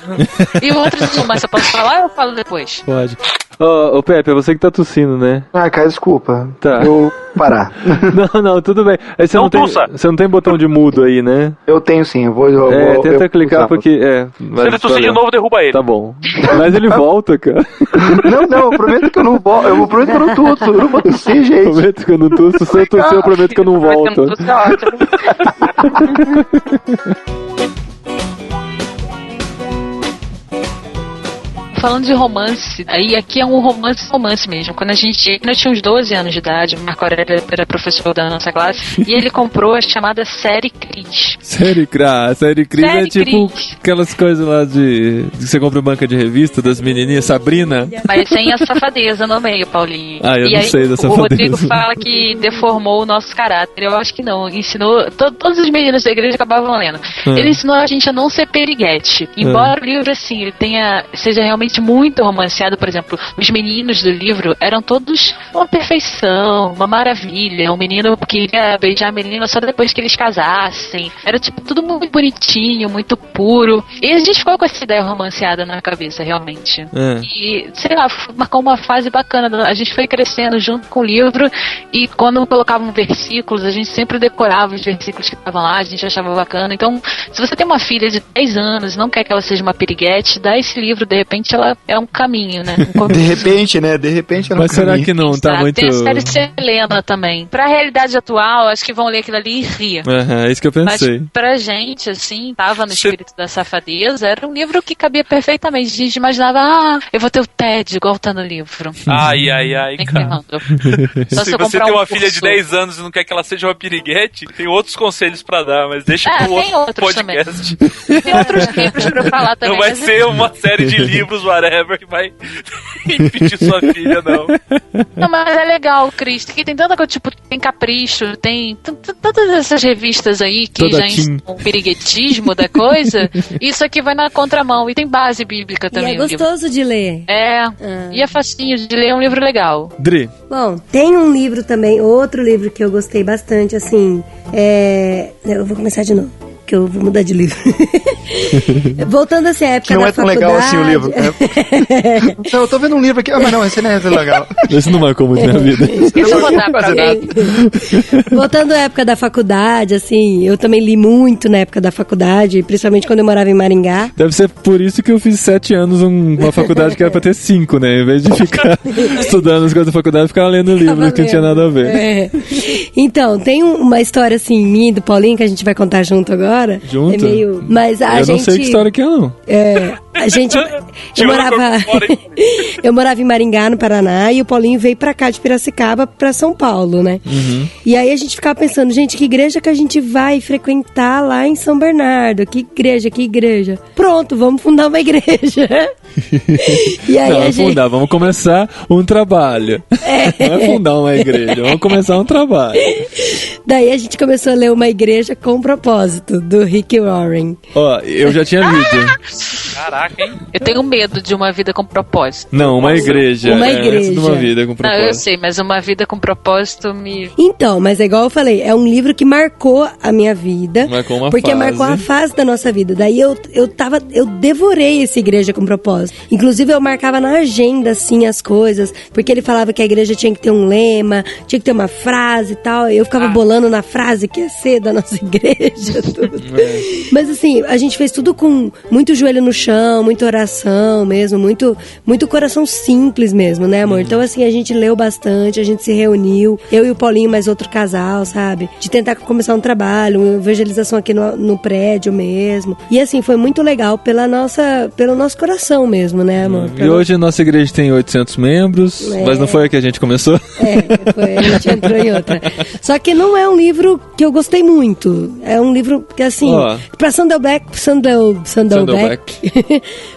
E o outro romance, eu posso falar ou eu falo depois? Pode. Ô, Pepe, é você que tá tossindo, né? Cara, desculpa. Tá. Eu parar. Não, tudo bem. Aí você não tem botão de mudo aí, né? Eu tenho sim, eu vou tenta clicar usar, porque... Se ele tossir de novo, derruba ele. Tá bom. Mas ele volta, cara. Não, eu prometo que eu não volto. Eu prometo que eu não tuço. Eu não vou tossir, gente. Prometo que eu não tuço. Se eu tossir, eu prometo que eu não volto. Falando de romance, aí aqui é um romance mesmo. Quando eu tinha uns 12 anos de idade, o Marco Aurélio era professor da nossa classe, e ele comprou a chamada Série Cris. Série Cris é tipo aquelas coisas lá de você compra banca de revista das menininhas, Sabrina. Mas sem a safadeza no meio, Paulinho. Eu e não aí, sei da safadeza. O Rodrigo fala que deformou o nosso caráter. Eu acho que não. Ensinou, todos os meninos da igreja acabavam lendo. Ele ensinou a gente a não ser periguete. Embora o livro, assim, ele seja realmente muito romanceado, por exemplo, os meninos do livro eram todos uma perfeição, uma maravilha. O menino queria beijar a menina só depois que eles casassem. Era tipo tudo muito bonitinho, muito puro. E a gente ficou com essa ideia romanceada na cabeça, realmente. E, sei lá, marcou uma fase bacana. A gente foi crescendo junto com o livro e quando colocavam versículos, a gente sempre decorava os versículos que estavam lá, a gente achava bacana. Então, se você tem uma filha de 10 anos e não quer que ela seja uma piriguete, dá esse livro, de repente ela é um caminho, né? De repente, né? De repente é um Mas será caminho. que não tá muito... Tem a série Selena também. Pra realidade atual, acho que vão ler aquilo ali e rir. É isso que eu pensei. Mas pra gente, assim, tava no espírito da safadeza, era um livro que cabia perfeitamente. A gente imaginava, eu vou ter o TED igual tá no livro. Ai, cara. Se você tem uma filha de 10 anos e não quer que ela seja uma piriguete, tem outros conselhos pra dar, mas deixa pro outro podcast. Tem outros livros pra eu falar também. Não vai ser uma série de livros, whatever, que vai impedir sua filha, não. Não, mas é legal, Cris, que tem tanta coisa, tipo, tem Capricho, tem todas essas revistas aí que Toda já ensinam o piriguetismo da coisa, isso aqui vai na contramão, e tem base bíblica também. E é gostoso de ler. E é facinho de ler, é um livro legal. Dri. Bom, tem um livro também, outro livro que eu gostei bastante, assim, eu vou começar de novo, que eu vou mudar de livro. Voltando assim, à época da faculdade... Não é tão legal assim o livro. Não, eu tô vendo um livro aqui, mas não, esse não é tão legal. Esse não marcou muito minha vida. Eu vou dar pra alguém. Voltando à época da faculdade, assim, eu também li muito na época da faculdade, principalmente quando eu morava em Maringá. Deve ser por isso que eu fiz 7 anos uma faculdade que era pra ter 5, né? Em vez de ficar estudando as coisas da faculdade, ficar lendo livros que não tinha nada a ver. Então, tem uma história assim, minha e do Paulinho, que a gente vai contar junto agora. história? Junto? É meio... Mas Eu não sei que história que é, não. A gente... Eu morava em Maringá, no Paraná, e o Paulinho veio pra cá de Piracicaba pra São Paulo, né? Uhum. E aí a gente ficava pensando, gente, que igreja que a gente vai frequentar lá em São Bernardo? Que igreja? Pronto, vamos fundar uma igreja. E aí não, fundar, vamos começar um trabalho. Não é fundar uma igreja, vamos começar um trabalho. Daí a gente começou a ler Uma Igreja com Propósito, do Rick Warren. Ó, eu já tinha lido. Caraca, hein? Eu tenho medo de Uma Vida com Propósito. Não, uma igreja. Uma antes igreja. de Uma Vida com Propósito. Não, eu sei, mas Uma Vida com Propósito me... Então, mas é igual eu falei, é um livro que marcou a minha vida. Marcou uma porque fase. marcou a fase da nossa vida. Daí eu devorei essa Igreja com Propósito. Inclusive eu marcava na agenda, assim, as coisas, porque ele falava que a igreja tinha que ter um lema, tinha que ter uma frase e tal. Eu ficava bolando na frase que ia ser da nossa igreja, tudo. Mas assim, a gente fez tudo com muito joelho no chão, muita oração mesmo, muito coração simples mesmo, né, amor? Então assim, a gente leu bastante, a gente se reuniu, eu e o Paulinho, mais outro casal, sabe? De tentar começar um trabalho, uma evangelização aqui no prédio mesmo. E assim, foi muito legal pelo nosso coração mesmo, né, amor? E hoje a nossa igreja tem 800 membros, mas não foi a que a gente começou? Foi, a gente entrou em outra. Só que não é um livro que eu gostei muito. É um livro que, assim, pra Sandelbeck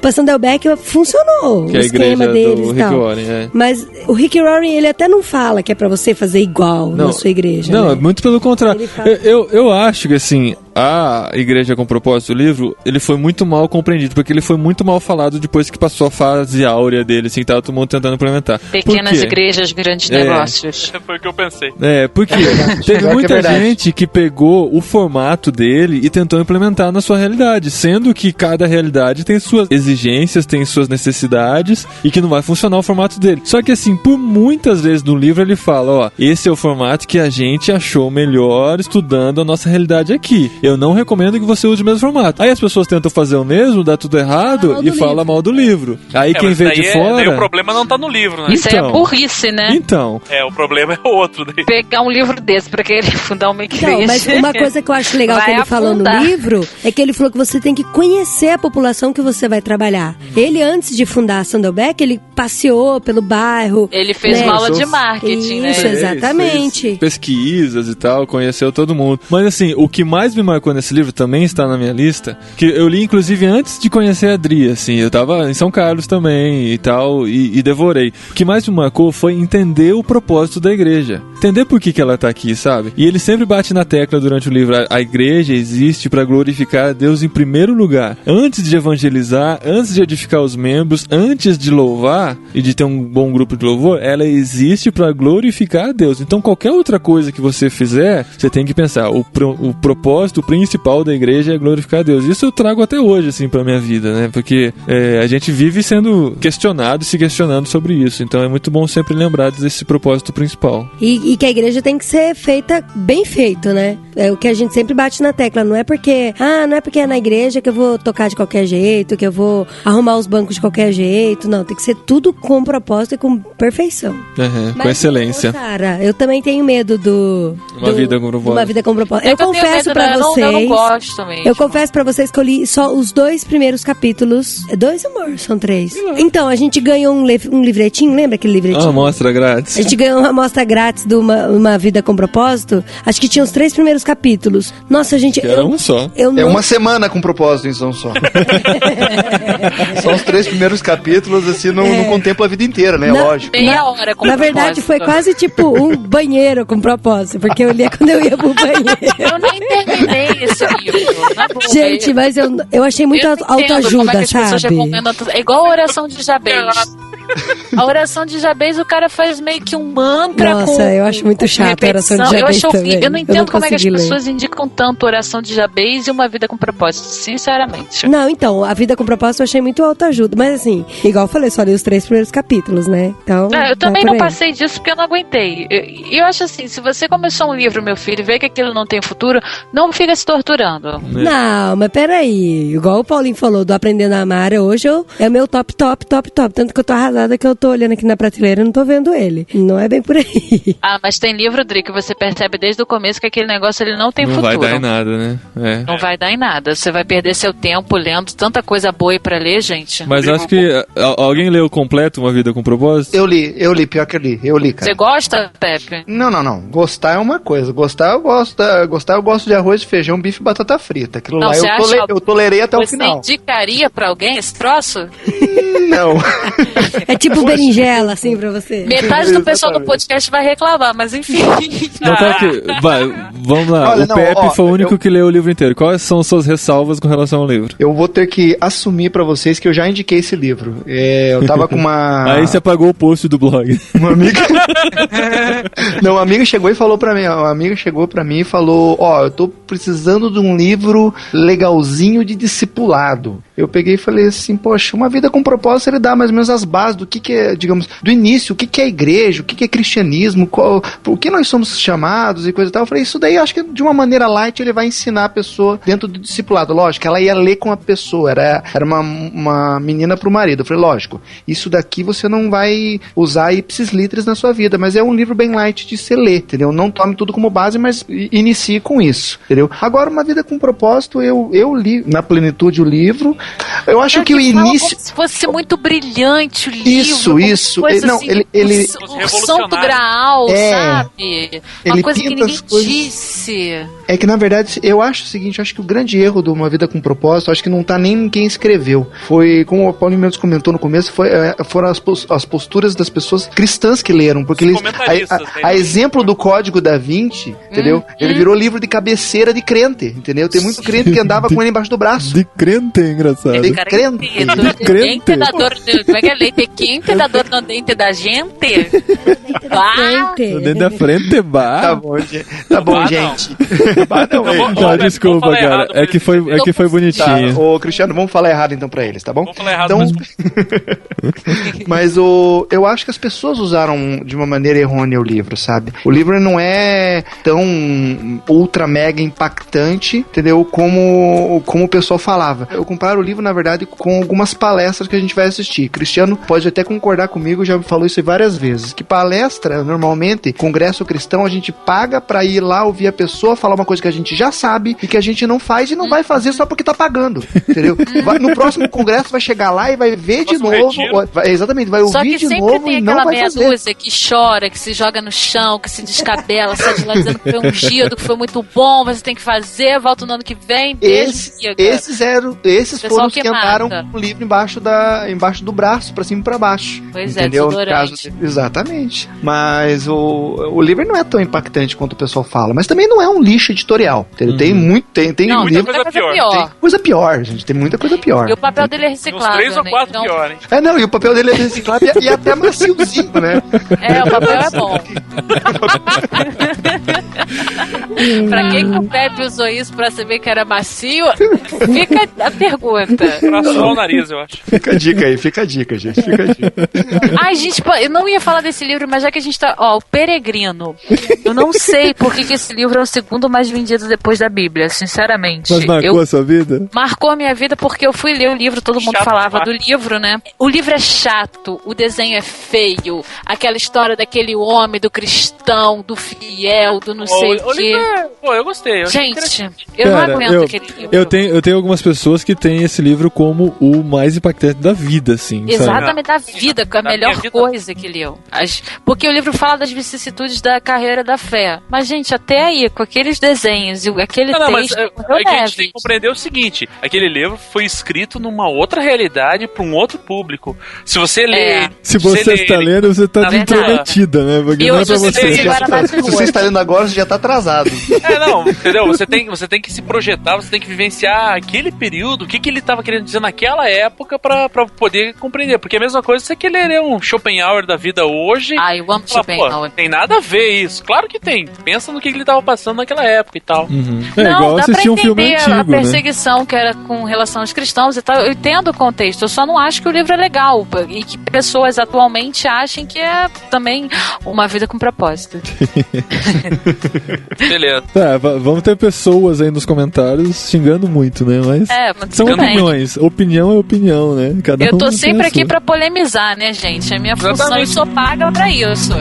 pra Sandelbeck funcionou que o é a igreja esquema deles do e tal. Rick Warren, Mas o Rick Warren, ele até não fala que é pra você fazer igual na sua igreja. Não, né? é muito pelo contrário. Ele fala- Eu acho que, assim, a Igreja com Propósito, o livro, ele foi muito mal compreendido, porque ele foi muito mal falado depois que passou a fase áurea dele, assim, tava todo mundo tentando implementar. Pequenas Por quê? igrejas, grandes negócios. Foi o que eu pensei. Porque teve muita gente que pegou o formato dele e tentou implementar na sua realidade, sendo que cada realidade tem suas exigências, tem suas necessidades e que não vai funcionar o formato dele. Só que assim, por muitas vezes no livro ele fala, esse é o formato que a gente achou melhor estudando a nossa realidade aqui. Eu não recomendo que você use o mesmo formato. Aí as pessoas tentam fazer o mesmo, dá tudo errado e fala mal do livro. Aí quem vê de fora... Daí o problema não tá no livro, né? Isso aí é burrice, né? Então. O problema é outro. Daí. Pegar um livro desse pra querer fundar uma igreja. Não, mas uma coisa que eu acho legal que ele falou no livro é que ele falou que você tem que conhecer a população que você vai trabalhar. Ele, antes de fundar a Sandelbeck, ele passeou pelo bairro. Ele fez uma aula de marketing, né? Isso, exatamente. Fez pesquisas e tal, conheceu todo mundo. Mas assim, o que mais me marcou nesse livro também está na minha lista, que eu li inclusive antes de conhecer a Adri, assim, eu tava em São Carlos também e tal, e devorei. O que mais me marcou foi entender o propósito da igreja. Entender por que ela tá aqui, sabe? E ele sempre bate na tecla durante o livro, a igreja existe para glorificar a Deus em primeiro lugar. Antes de evangelizar, antes de edificar os membros, antes de louvar e de ter um bom grupo de louvor, ela existe para glorificar a Deus. Então qualquer outra coisa que você fizer, você tem que pensar, o propósito principal da igreja é glorificar a Deus. Isso eu trago até hoje, assim, pra minha vida, né? Porque a gente vive sendo questionado e se questionando sobre isso. Então é muito bom sempre lembrar desse propósito principal. E que a igreja tem que ser feita bem feito, né? É o que a gente sempre bate na tecla. Não é porque é na igreja que eu vou tocar de qualquer jeito, que eu vou arrumar os bancos de qualquer jeito. Não, tem que ser tudo com propósito e com perfeição. Com excelência. Cara, eu também tenho medo Uma vida com propósito. Uma vida com propósito. Eu confesso medo, pra vocês. Eu não gosto mesmo. Eu confesso pra vocês que eu li só os 2 primeiros capítulos. É 2, amor? São 3. Então, a gente ganhou um livretinho, lembra aquele livretinho? Uma amostra grátis. A gente ganhou uma amostra grátis de uma vida com propósito. Acho que tinha os 3 primeiros capítulos. Nossa, gente... Que era um só. É uma semana com propósito, então, só. São os 3 primeiros capítulos, assim, não contempla a vida inteira, né? Lógico. Meia hora com Na verdade, foi quase tipo um banheiro com propósito, porque eu lia quando eu ia pro banheiro. Eu nem terminei esse livro. Na boa. Gente, mas eu achei muito autoajuda, sabe? É igual a oração de Jabez. A oração de Jabez, o cara faz meio que um mantra. Nossa, eu acho muito chato a oração de Jabez também. Eu não entendo como é que as pessoas indicam tanto oração de Jabez e uma vida com propósito, sinceramente. Não, então, a vida com propósito eu achei muito autoajuda. Mas assim, igual eu falei, só li os 3 primeiros capítulos, né? Então, eu também não passei disso porque eu não aguentei. Eu acho assim, se você começou um livro, meu filho, e vê que aquilo não tem futuro, não fica se torturando. Não, mas peraí. Igual o Paulinho falou do Aprendendo a Amar, hoje é o meu top. Tanto que eu tô arrasando. atrasada que eu tô olhando aqui na prateleira e não tô vendo ele. Não é bem por aí. Ah, mas tem livro, Dri, que você percebe desde o começo que aquele negócio ele não tem Não futuro. vai dar em nada, né? É. Não vai dar em nada. Você vai perder seu tempo lendo tanta coisa boa aí pra ler, gente. Mas acho que alguém leu completo Uma Vida com Propósito? Eu li, pior que eu li, cara. Você gosta, Pepe? Não. Gostar é uma coisa. Gostar eu gosto de arroz, feijão, bife e batata frita. Aquilo Não, lá você acha- eu tolerei até o final. Você indicaria pra alguém esse troço? Não. É tipo berinjela, assim, pra você. Metade do pessoal do podcast vai reclamar, mas enfim. Não, tá aqui. Vai, vamos lá. Olha, o não, Pepe ó, foi o único eu- que leu o livro inteiro. Quais são suas ressalvas com relação ao livro? Eu vou ter que assumir pra vocês que eu já indiquei esse livro. Eu tava com uma... Aí você apagou o post do blog. Uma amiga... Não, uma amiga chegou e falou pra mim, e falou, eu tô precisando de um livro legalzinho de discipulado. Eu peguei e falei assim, poxa, Uma Vida com Propósito, ele dá mais ou menos as bases do que é, digamos, do início, o que é igreja, o que é cristianismo, por que nós somos chamados e coisa e tal. Eu falei, isso daí acho que de uma maneira light ele vai ensinar a pessoa dentro do discipulado. Lógico, ela ia ler com a pessoa, era uma menina pro marido. Eu falei, lógico, isso daqui você não vai usar ipsis litteris na sua vida, mas é um livro bem light de se ler, entendeu? Não tome tudo como base, mas inicie com isso, entendeu? Agora, Uma Vida com Propósito, eu li na plenitude o livro. Eu acho que o início... Como se fosse muito brilhante o livro. Isso. Coisa Não, assim, ele o Santo Graal, sabe? Uma ele coisa que pinta ninguém as coisas- disse. É que, na verdade, eu acho o seguinte, eu acho que o grande erro de Uma Vida com Propósito, acho que não tá nem em quem escreveu. Foi, como o Paulinho mesmo comentou no começo, foram as posturas das pessoas cristãs que leram, porque eles... comentaristas, A exemplo do Código da Vinci, entendeu? Ele virou livro de cabeceira de crente, entendeu? Tem muito crente que andava com ele embaixo do braço. De crente é engraçado. De crente. crente. Como é que é? Leite quente da dor no dente da gente? Ah, Dentro da frente, Tá bom, gente. Bah, não, ei. Não, desculpa, Vamos falar cara. errado pra É que foi Tá, bonitinho. ô Cristiano, vamos falar errado então pra eles, tá bom? Vamos falar errado, Então, mas eu acho que as pessoas usaram de uma maneira errônea o livro, sabe? O livro não é tão ultra mega impactante, entendeu? Como o pessoal falava. Eu comparo o livro, na verdade, com algumas palestras que a gente vai assistir. Cristiano pode até concordar comigo, já me falou isso várias vezes, que palestra, normalmente, congresso cristão, a gente paga pra ir lá ouvir a pessoa falar uma coisa que a gente já sabe e que a gente não faz e não vai fazer só porque tá pagando, entendeu? No próximo congresso vai chegar lá e vai ver de novo, exatamente, vai só ouvir que de sempre novo tem e não aquela vai meia fazer. dúzia que chora, que se joga no chão, que se descabela, sai de lá dizendo que foi ungido, que foi muito bom, você tem que fazer, volta no ano que vem, beijo, amiga. Esses Pessoal foram os que que andaram mata. com o livro embaixo do braço, pra cima e pra baixo. Pois entendeu? é, No caso, desodorante. exatamente. Mas o livro não é tão impactante quanto o pessoal fala, mas também não é um lixo editorial. Entendeu? Tem Não, tem livro, muita coisa pior. pior. tem coisa pior, gente. Tem muita coisa pior. E o papel dele é Uns reciclável, 3 ou né? 4 Então, pior, hein? Não, e o papel dele é reciclado e até maciozinho, né? o papel é bom. Pra quem que o Pepe usou isso pra saber que era macio, fica a pergunta. Pra suar o nariz, eu acho. Fica a dica, gente. Fica a dica. Ai, gente, eu não ia falar desse livro, mas já que a gente tá... Ó, O Peregrino. Eu não sei por que esse livro é o segundo mais vendido depois da Bíblia, sinceramente. Mas marcou a sua vida? Marcou a minha vida porque eu fui ler o livro, todo mundo Chato falava demais. do livro, né? O livro é chato, o desenho é feio, aquela história daquele homem, do cristão, do fiel, do não sei o quê. Pô, eu gostei. Eu achei Gente, interessante. eu não Cara, aguento aquele livro. Eu tenho algumas pessoas que têm esse livro como o mais impactante da vida, assim, sabe? Exatamente, da vida, que é a Da melhor minha vida. coisa que leu. Porque o livro fala das vicissitudes da carreira da fé. Mas, gente, até aí, com aqueles desenhos e aquele Não, mas texto, é que a gente tem que compreender o seguinte: aquele livro foi escrito numa outra realidade para um outro público. Se você lê. Se você lê está ele- lendo, você está Na verdade, intrometida, né? Porque E não é hoje pra você você. tem Guaraná Se você está lendo agora, você já tá atrasado. Não, entendeu? Você tem que se projetar, você tem que vivenciar aquele período, o que ele estava querendo dizer naquela época pra poder compreender. Porque é a mesma coisa você quer ler um Schopenhauer da vida hoje. Ah, eu amo e fala, Schopenhauer. Tem nada a ver isso. Claro que tem. Pensa no que ele estava passando naquela época e tal. Uhum. É Não, igual dá pra assistir um filme entender a antigo, né? perseguição que era com relação aos cristãos e tal. Eu entendo o contexto, eu só não acho que o livro é legal e que pessoas atualmente achem que é também uma vida com propósito. Beleza. Tá, vamos ter pessoas aí nos comentários xingando muito, né? Mas são opiniões. Opinião é opinião, né? Eu tô sempre aqui pra polemizar, né, gente? É minha função e sou paga pra isso.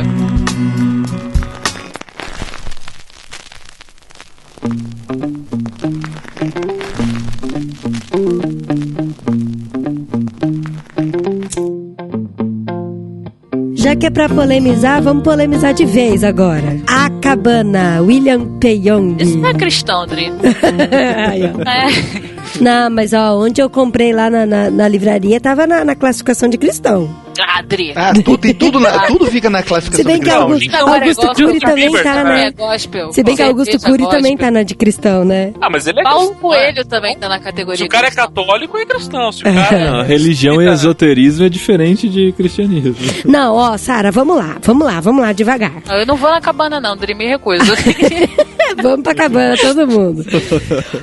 Já que é pra polemizar, vamos polemizar de vez agora. A Cabana, William P. Young. Isso não é cristão, Dri. Não, mas onde eu comprei lá na livraria tava na classificação de cristão. Adri. Tudo fica na classificação. Se bem que Augusto Cury também tá, né? Se bem que Augusto Cury também tá na de cristão, né? Mas ele é Paulo Coelho também tá na categoria. Se o cara é católico, é cristão. Se o cara... religião e esoterismo é diferente de cristianismo. Não, Sara, vamos lá, devagar. Eu não vou na cabana não, Dri, me recuso. Vamos pra cabana, todo mundo.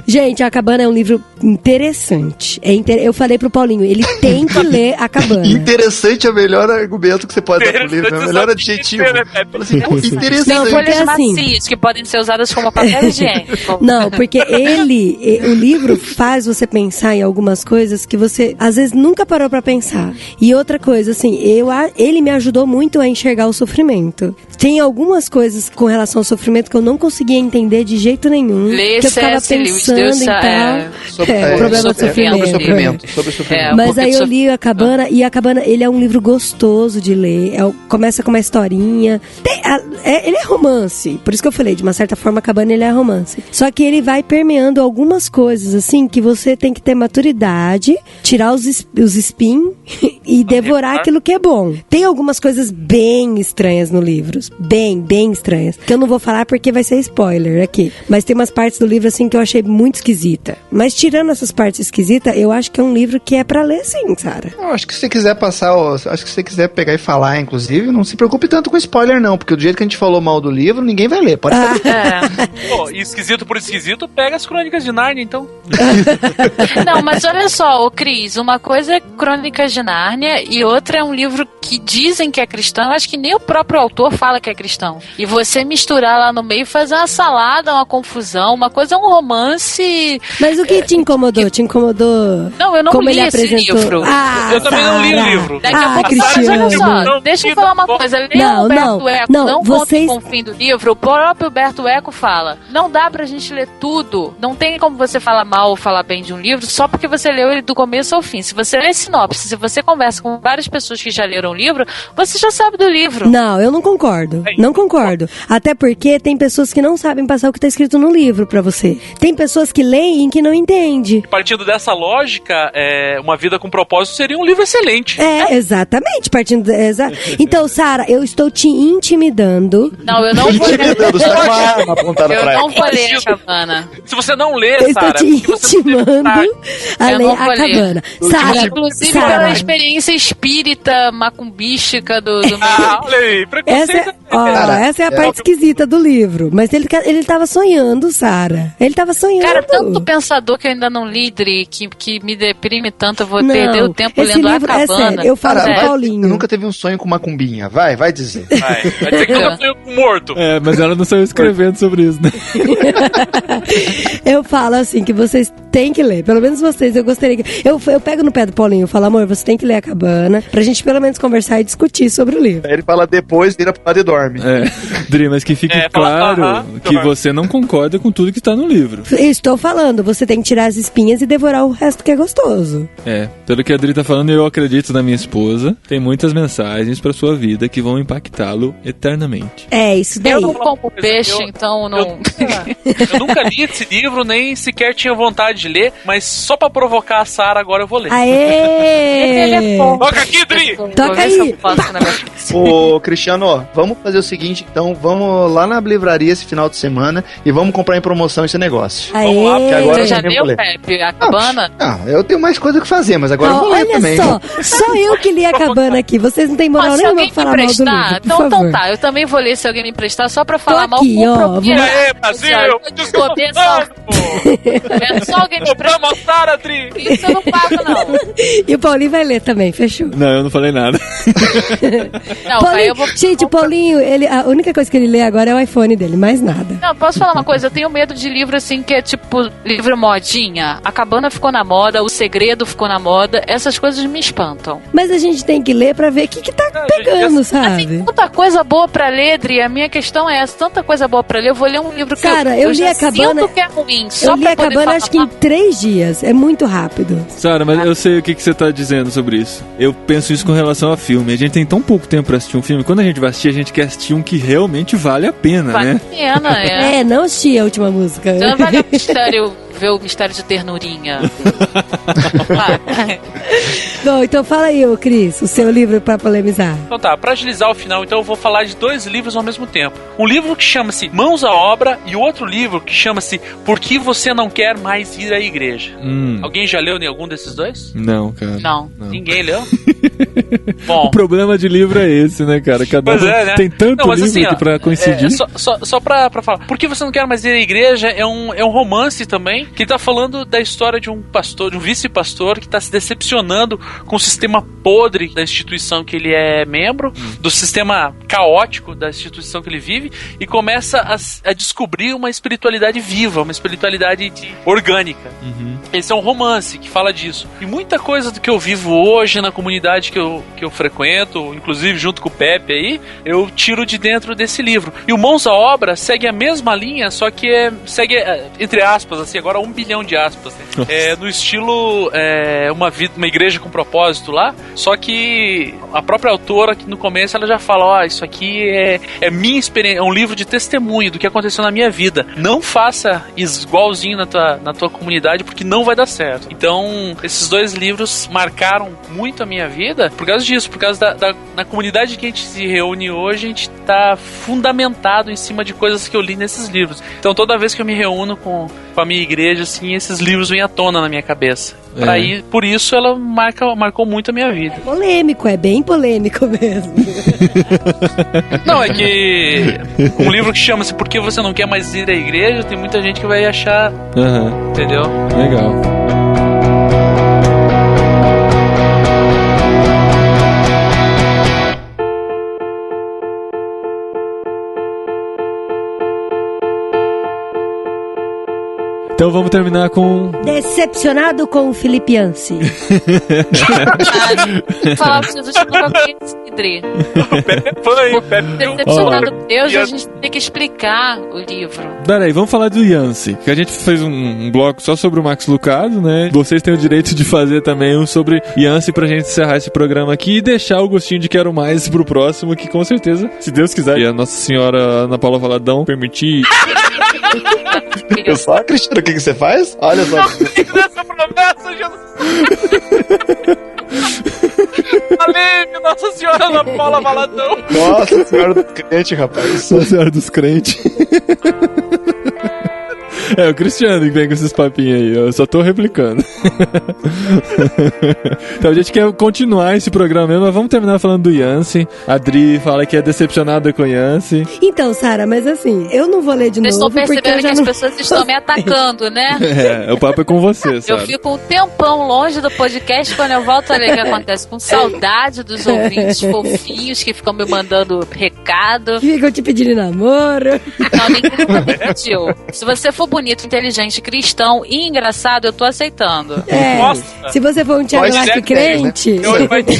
Gente, a Cabana é um livro interessante. Eu falei pro Paulinho, ele tem que ler a Cabana. Interessante é o melhor argumento que você pode dar pro livro, é o melhor adjetivo. Fala assim, interessante. Não, porque assim, macias que podem ser usadas como papel higiênico. Não, porque o livro faz você pensar em algumas coisas que você, às vezes, nunca parou pra pensar. E outra coisa, assim, ele me ajudou muito a enxergar o sofrimento. Tem algumas coisas com relação ao sofrimento que eu não conseguia entender de jeito nenhum. Que eu ficava pensando e tal. Problema de sofrimento. Sobre sofrimento. Mas aí eu li a Cabana, e a Cabana, ele é um livro gostoso de ler. Começa com uma historinha. Ele é romance. Por isso que eu falei, de uma certa forma, a Cabana ele é romance. Só que ele vai permeando algumas coisas, assim, que você tem que ter maturidade, tirar os spin e devorar aquilo que é bom. Tem algumas coisas bem estranhas no livro. Bem estranhas. Que eu não vou falar porque vai ser spoiler aqui. Mas tem umas partes do livro, assim, que eu achei muito esquisita. Mas tirando essas partes esquisitas, eu acho que é um livro que é pra ler, sim, Sara. Eu acho que se você quiser acho que se você quiser pegar e falar, inclusive, não se preocupe tanto com spoiler, não. Porque do jeito que a gente falou mal do livro, ninguém vai ler. Pode ser. Pô, e esquisito por esquisito, pega as Crônicas de Nárnia, então. Não, mas olha só, Cris, uma coisa é Crônicas de Nárnia e outra é um livro que dizem que é cristão. Eu acho que nem o próprio autor fala que é cristão. E você misturar lá no meio, fazer uma salada, uma confusão, uma coisa é um romance. Mas o que te incomodou? Te incomodou? Não, eu não li esse livro. Eu também não li o livro. Daqui a pouco, mas olha só, deixa eu falar uma coisa. Lê o Humberto Eco, não conte com o fim do livro. O próprio Humberto Eco fala, não dá pra gente ler tudo. Não tem como você falar mal ou falar bem de um livro só porque você leu ele do começo ao fim. Se você lê sinopse, se você conversa com várias pessoas que já leram o livro, você já sabe do livro. Não, eu não concordo. Não concordo. Até porque tem pessoas que não sabem passar o que tá escrito no livro pra você. Tem pessoas que leem e que não entendem. Partindo dessa lógica, Uma Vida com Propósito seria um livro excelente. Exatamente. Então, Sara, eu estou te intimidando. Não, eu não vou ler. Você tá com uma arma apontada pra Eu ela. não vou ler a Cabana. Se você não ler, Eu Sara... estou te intimando a ler a Cabana. Sara, inclusive pela experiência espírita, macumbística do olha aí, preconceito. Essa é a parte esquisita do livro. Mas ele tava sonhando, Sara. Ele tava sonhando. Cara, tanto pensador que eu ainda não li, Dri, que me deprime tanto, eu vou perder o tempo lendo a Cabana. Sério, eu falo pro Paulinho. Eu nunca teve um sonho com macumbinha. Vai dizer. Vai dizer que nunca sonhou com morto. Mas ela não saiu escrevendo sobre isso, né? Eu falo assim, que vocês têm que ler. Pelo menos vocês, eu gostaria que... Eu pego no pé do Paulinho e falo, amor, você tem que ler a Cabana, pra gente pelo menos conversar e discutir sobre o livro. Aí ele fala depois, vira pro lado e dorme. Dri, mas que fique claro que você não concorda com tudo que está no livro. Estou falando, você tem que tirar as espinhas e devorar o resto que é gostoso. Pelo que a Dri tá falando, eu acredito na minha esposa. Tem muitas mensagens pra sua vida que vão impactá-lo eternamente. Isso daí. Eu não como peixe, então não... Eu nunca li esse livro, nem sequer tinha vontade de ler, mas só pra provocar a Sara, agora eu vou ler. Aê! Toca aqui, Dri! Toca aí! Ô, Cristiano, vamos fazer o seguinte, então, vamos lá na livraria esse final de semana e vamos comprar em promoção esse negócio. Aê! Vamos lá, porque agora Você já leu, Pepe, a Cabana? Não, eu tenho mais coisa que fazer, mas agora eu vou ler olha também. só eu que li a Cabana aqui. Vocês não têm moral nenhuma pra falar mal do livro, por favor. Então tá, eu também vou ler se alguém me emprestar, só pra falar mal aqui, com ó, propriedade. Aê, Brasil! Só alguém me Pra matar a Tri. Isso eu não pago, não. E o Paulinho vai ler também, fechou? Não, eu não falei nada. Não, Paulinho, aí eu vou... gente, o Paulinho, a única coisa que ele lê agora é o iPhone dele, mais nada. Não, posso falar uma coisa? Eu tenho medo de livro assim que é tipo livro modinha. A Cabana ficou na moda, O Segredo ficou na moda. Essas coisas me espantam. Mas a gente tem que ler pra ver o que tá pegando, Tem sabe? tanta coisa boa pra ler, Dri. A minha questão é essa. Tanta coisa boa pra ler. Eu vou ler um livro que Cara, eu li já a Cabana- sinto que é ruim. Só Eu li pra a poder Cabana falar. acho que em 3 dias. É muito rápido. Sara, mas eu sei o que você tá dizendo sobre isso. Eu penso isso com relação a filme. A gente tem tão pouco tempo pra assistir um filme. Quando a gente vai assistir, a gente quer assistir um que realmente vale a pena, Vale né? a pena, é. É, não assisti a última música. Já vale o mistério, ver o mistério de ternurinha. Bom, então fala aí, ô Cris, o seu livro pra polemizar. Então tá, pra agilizar o final, então eu vou falar de 2 livros ao mesmo tempo. Um livro que chama-se Mãos à Obra e o outro livro que chama-se Por que Você Não Quer Mais Ir à Igreja. Alguém já leu algum desses dois? Não, cara. Não. Ninguém leu? Bom, O problema de livro é esse, né, cara? Cada pois um é, né? tem tanto Não, mas livro assim, ó, que pra coincidir. Só pra falar. Por que Você Não Quer Mais Ir à Igreja é um romance também que tá falando da história de um pastor, de um vice-pastor que tá se decepcionando com o sistema podre da instituição que ele é membro, do sistema caótico da instituição que ele vive, e começa a descobrir uma espiritualidade viva, uma espiritualidade orgânica. Esse é um romance que fala disso. E muita coisa do que eu vivo hoje na comunidade que eu frequento, inclusive junto com o Pepe aí, eu tiro de dentro desse livro. E o Mãos à Obra segue a mesma linha, só que segue, entre aspas, assim, agora 1 bilhão de aspas, né? No estilo uma igreja com propósito lá, só que a própria autora, que no começo ela já fala, isso aqui é minha experiência, é um livro de testemunho do que aconteceu na minha vida. Não faça igualzinho na tua comunidade, porque não vai dar certo. Então, esses 2 livros marcaram muito a minha vida por causa disso, por causa da comunidade que a gente se reúne hoje, a gente tá fundamentado em cima de coisas que eu li nesses livros. Então, toda vez que eu me reúno com a minha igreja, assim, esses livros vêm à tona na minha cabeça. Por isso ela marcou muito a minha vida. Polêmico, é bem polêmico mesmo. Não, é que um livro que chama-se Por que Você Não Quer Mais Ir à Igreja, tem muita gente que vai achar, entendeu? Legal. Então vamos terminar com... Decepcionado com o Felipe Yancy. Falar pra vocês, eu nunca conheci, Dri. Decepcionado com Deus, a gente tem que explicar o livro. Peraí, vamos falar do Yancy, que a gente fez um bloco só sobre o Max Lucado, né? Vocês têm o direito de fazer também um sobre Yancy pra gente encerrar esse programa aqui e deixar o gostinho de quero mais pro próximo, que com certeza, se Deus quiser, e a Nossa Senhora Ana Paula Valadão permitir... Eu só, Cristina, o que você faz? Olha só. Essa promessa, Jesus. Além Nossa Senhora Ana Paula Valadão. Nossa Senhora dos Crentes, rapaz. Nossa Senhora dos Crentes. É o Cristiano que vem com esses papinhos aí, eu só tô replicando. Então a gente quer continuar esse programa mesmo, mas vamos terminar falando do Yancy. A Dri fala que é decepcionada com o Yancy. Então, Sara, mas assim, eu não vou ler de Vocês novo estão porque eu percebendo que já as não... pessoas estão me atacando, né? O papo é com você, Eu Sara. fico um tempão longe do podcast, quando eu volto a ler o que acontece, com saudade dos ouvintes fofinhos que ficam me mandando recado. Ficam te pedindo namoro. Não, ninguém nunca me pediu. Se você for bonito, inteligente, cristão e engraçado, eu tô aceitando. É, Nossa. se você for um Thiago Pode Lac ser crente... Eu vai ter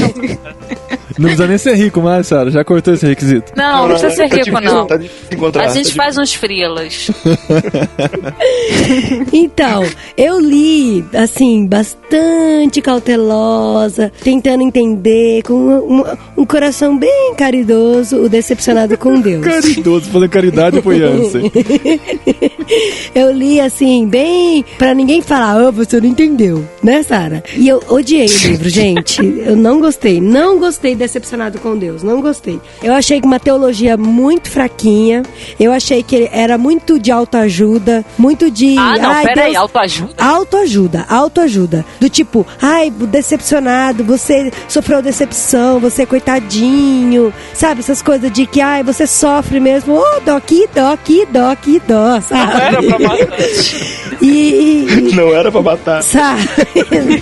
Não precisa nem ser rico mais, Sara, já cortou esse requisito. Não, não precisa ser tá rico, difícil, não. tá difícil encontrar. A gente faz uns frilas. Então, eu li, assim, bastante cautelosa, tentando entender, com um coração bem caridoso, o Decepcionado com Deus. Caridoso, falando caridade pro Yancy. Eu li, assim, bem... Pra ninguém falar, você não entendeu, né, Sara? E eu odiei o livro, gente. Eu não gostei. Não gostei de Decepcionado com Deus. Não gostei. Eu achei que uma teologia muito fraquinha. Eu achei que ele era muito de autoajuda. Muito de... Ah, não, peraí, Deus... autoajuda? Autoajuda. Do tipo, decepcionado, você sofreu decepção, você é coitadinho. Sabe, essas coisas de que, você sofre mesmo. Dó, sabe? Não era pra matar. Não era pra matar. Sabe?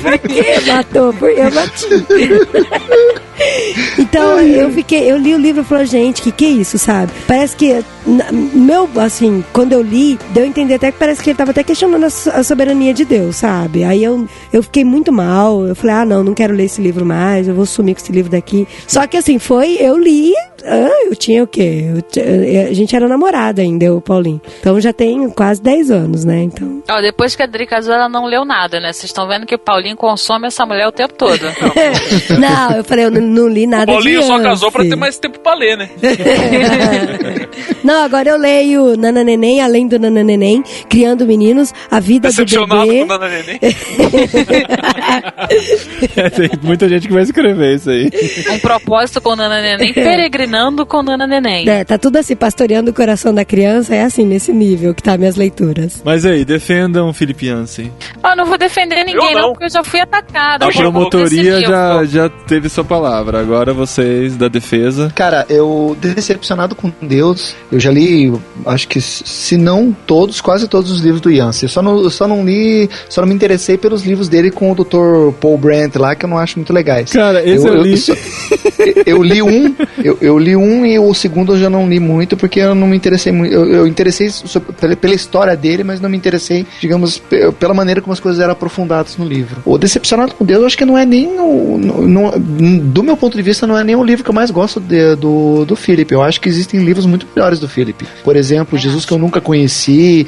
Por que matou? Eu bati. Então, eu li o livro e falei, gente, que é isso, sabe? Parece que, assim, quando eu li, deu a entender até que parece que ele tava até questionando a soberania de Deus, sabe? Aí eu fiquei muito mal, eu falei, não quero ler esse livro mais, eu vou sumir com esse livro daqui. Só que assim, eu li, eu tinha o quê? A gente era namorada ainda, eu e o Paulinho. Então já tem quase 10 anos, né? Então... depois que a Adri casou, ela não leu nada, né? Vocês estão vendo que o Paulinho consome essa mulher o tempo todo. Não, eu falei, eu não li nada de Paulinho só casou pra ter mais tempo pra ler, né? Não, agora eu leio Nana Neném, Além do Nana Neném, Criando Meninos, A Vida do Bebê. Decepcionado com Nana Neném. Tem muita gente que vai escrever isso aí. Um propósito com Nana Neném, peregrinando com Nana Neném. Tá tudo assim, pastoreando o coração da criança, é assim, nesse nível que tá minhas leituras. Mas aí, defendam Felipe Yancey. Não vou defender ninguém, não, porque eu já fui atacada. A promotoria já teve sua palavra, agora vocês da defesa. Cara, eu decepcionado com Deus, eu já li, acho que se não todos, quase todos os livros do Yancey. Eu só não me interessei pelos livros dele com o Dr. Paul Brandt lá, que eu não acho muito legais. Cara, esse eu li. Eu li eu li um e o segundo eu já não li muito, porque eu não me interessei muito. Eu interessei pela história dele, mas não me interessei, digamos, pela maneira como as coisas eram aprofundadas no livro. O Decepcionado com Deus, eu acho que não é nem do meu ponto de vista, não é nem o livro que eu mais gosto do Philip. Eu acho que existem livros muito melhores do Philip. Por exemplo, Jesus que eu nunca conheci,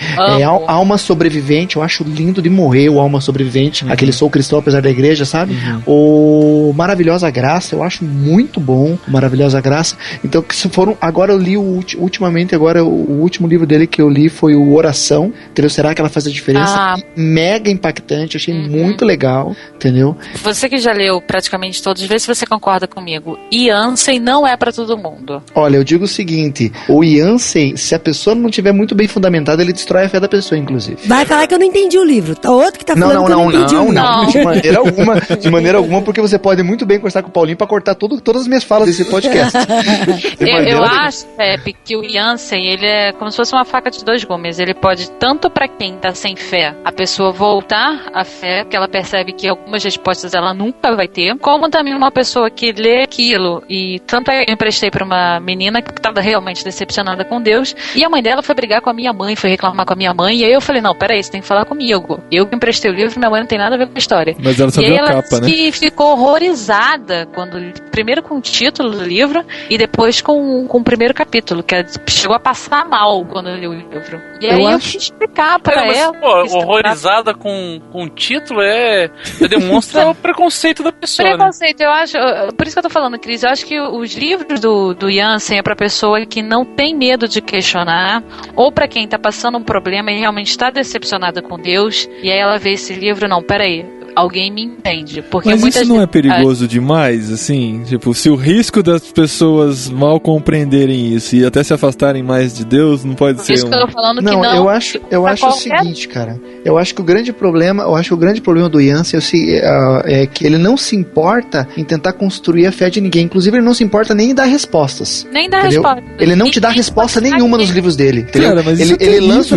Alma Sobrevivente, eu acho lindo de morrer o Alma Sobrevivente, aquele Sou Cristão apesar da igreja, sabe? O Maravilhosa Graça, eu acho muito bom, Maravilhosa Graça. Então, que se foram, agora eu li ultimamente, agora o último livro dele que eu li foi o Oração, entendeu? Será que ela faz a diferença? Mega impactante, eu achei muito legal, entendeu? Você que já leu praticamente todos, vê se você concorda comigo. Yancey não é pra todo mundo. Olha, eu digo o seguinte, o Yancey, se a pessoa não tiver muito bem fundamentada, ele destrói a fé da pessoa, inclusive. Vai falar que eu não entendi o livro. Tá outro que tá falando que eu não entendi o livro. Não, de maneira alguma, porque você pode muito bem conversar com o Paulinho pra cortar todas as minhas falas desse podcast. Eu acho, Pepe, que o Yancey, ele é como se fosse uma faca de dois gumes. Ele pode, tanto pra quem tá sem fé, a pessoa voltar à fé, porque ela percebe que algumas respostas ela nunca vai ter, como também uma pessoa que lê aquilo, e tanto eu emprestei pra uma menina que tava realmente decepcionada com Deus, e a mãe dela foi brigar com a minha mãe, foi reclamar com a minha mãe, e aí eu falei, não, peraí, você tem que falar comigo. Eu que emprestei o livro, minha mãe não tem nada a ver com a história. Mas ela sabia a capa, né? E ficou horrorizada, primeiro com o título do livro, e depois com o primeiro capítulo, que chegou a passar mal quando eu li o livro. E aí eu quis explicar pra ela. Pô, horrorizada com o título demonstra o preconceito da pessoa. Preconceito, né? Eu acho. Por isso que eu tô falando, Cris, eu acho que os livros do Yancey é pra pessoa que não tem medo de questionar, ou pra quem tá passando um problema e realmente está decepcionada com Deus, e aí ela vê esse livro, não, peraí, alguém me entende. Porque mas isso não é perigoso demais, assim? Tipo, se o risco das pessoas mal compreenderem isso e até se afastarem mais de Deus, não pode ser isso que eu tô falando que não. Eu acho o seguinte, cara. Eu acho que o grande problema do Yancey é que ele não se importa em tentar construir a fé de ninguém. Inclusive, ele não se importa nem em dar respostas. Nem dar resposta. Ele não te dá resposta nenhuma nos livros dele. Entendeu? Cara, mas ele lança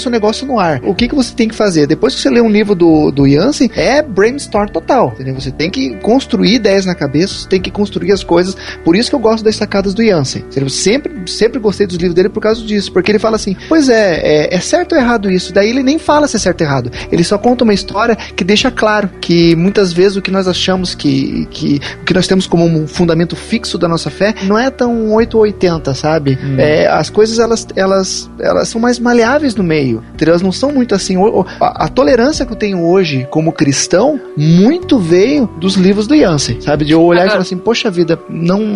o negócio no ar. O que você tem que fazer? Depois que você lê um livro do Yancey, é brainstorm total, entendeu? Você tem que construir ideias na cabeça, você tem que construir as coisas. Por isso que eu gosto das sacadas do Yancey. Eu sempre gostei dos livros dele por causa disso, porque ele fala assim, pois é certo ou errado isso? Daí ele nem fala se é certo ou errado. Ele só conta uma história que deixa claro que muitas vezes o que nós achamos que o que nós temos como um fundamento fixo da nossa fé não é tão 8 ou 80, sabe? As coisas, elas são mais maleáveis no meio. Elas não são muito assim. A tolerância que eu tenho hoje como cristão, muito veio dos livros do Yancey, sabe? De eu olhar e falar assim, poxa vida,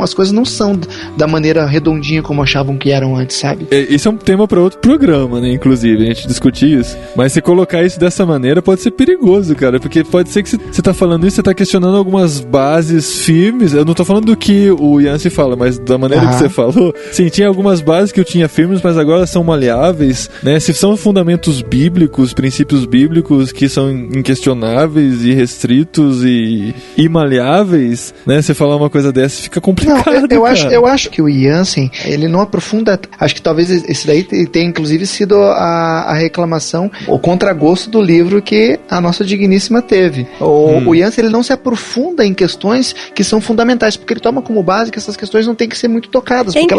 as coisas não são da maneira redondinha como achavam que eram antes, sabe? Isso é um tema para outro programa, né? Inclusive, a gente discutir isso. Mas se colocar isso dessa maneira pode ser perigoso, cara, porque pode ser que você tá falando isso, você tá questionando algumas bases firmes. Eu não tô falando do que o Yancey fala, mas da maneira que você falou, sim, tinha algumas bases que eu tinha firmes, mas agora são maleáveis, né? Se são fundamentos bíblicos, princípios bíblicos que são inquestionáveis, impermeáveis e restritos e imaleáveis, né? Você falar uma coisa dessa fica complicado. Não, eu acho que o Jansen, ele não aprofunda. Acho que talvez esse daí tenha inclusive sido a reclamação, o contragosto do livro que a nossa digníssima teve. O Jansen, ele não se aprofunda em questões que são fundamentais, porque ele toma como base que essas questões não têm que ser muito tocadas, porque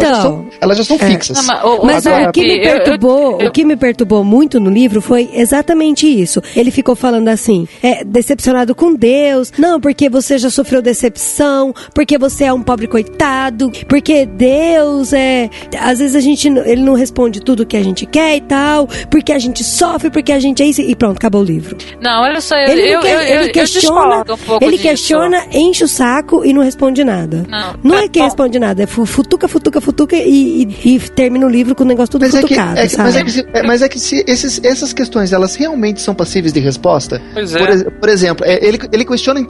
elas já são fixas. Não, mas agora, o que me perturbou muito no livro foi exatamente isso. Ele ficou falando assim, decepcionado com Deus, não, porque você já sofreu decepção, porque você é um pobre coitado, porque Deus às vezes ele não responde tudo que a gente quer e tal, porque a gente sofre, porque a gente é isso, e pronto, acabou o livro. Não, olha só, ele questiona, um pouco ele disso. Questiona, enche o saco e não responde nada. Não é que responde nada, é futuca e termina o livro com o negócio tudo futucado, mas é que se essas questões, elas realmente são passíveis de resposta? Pois é. Por exemplo, ele questiona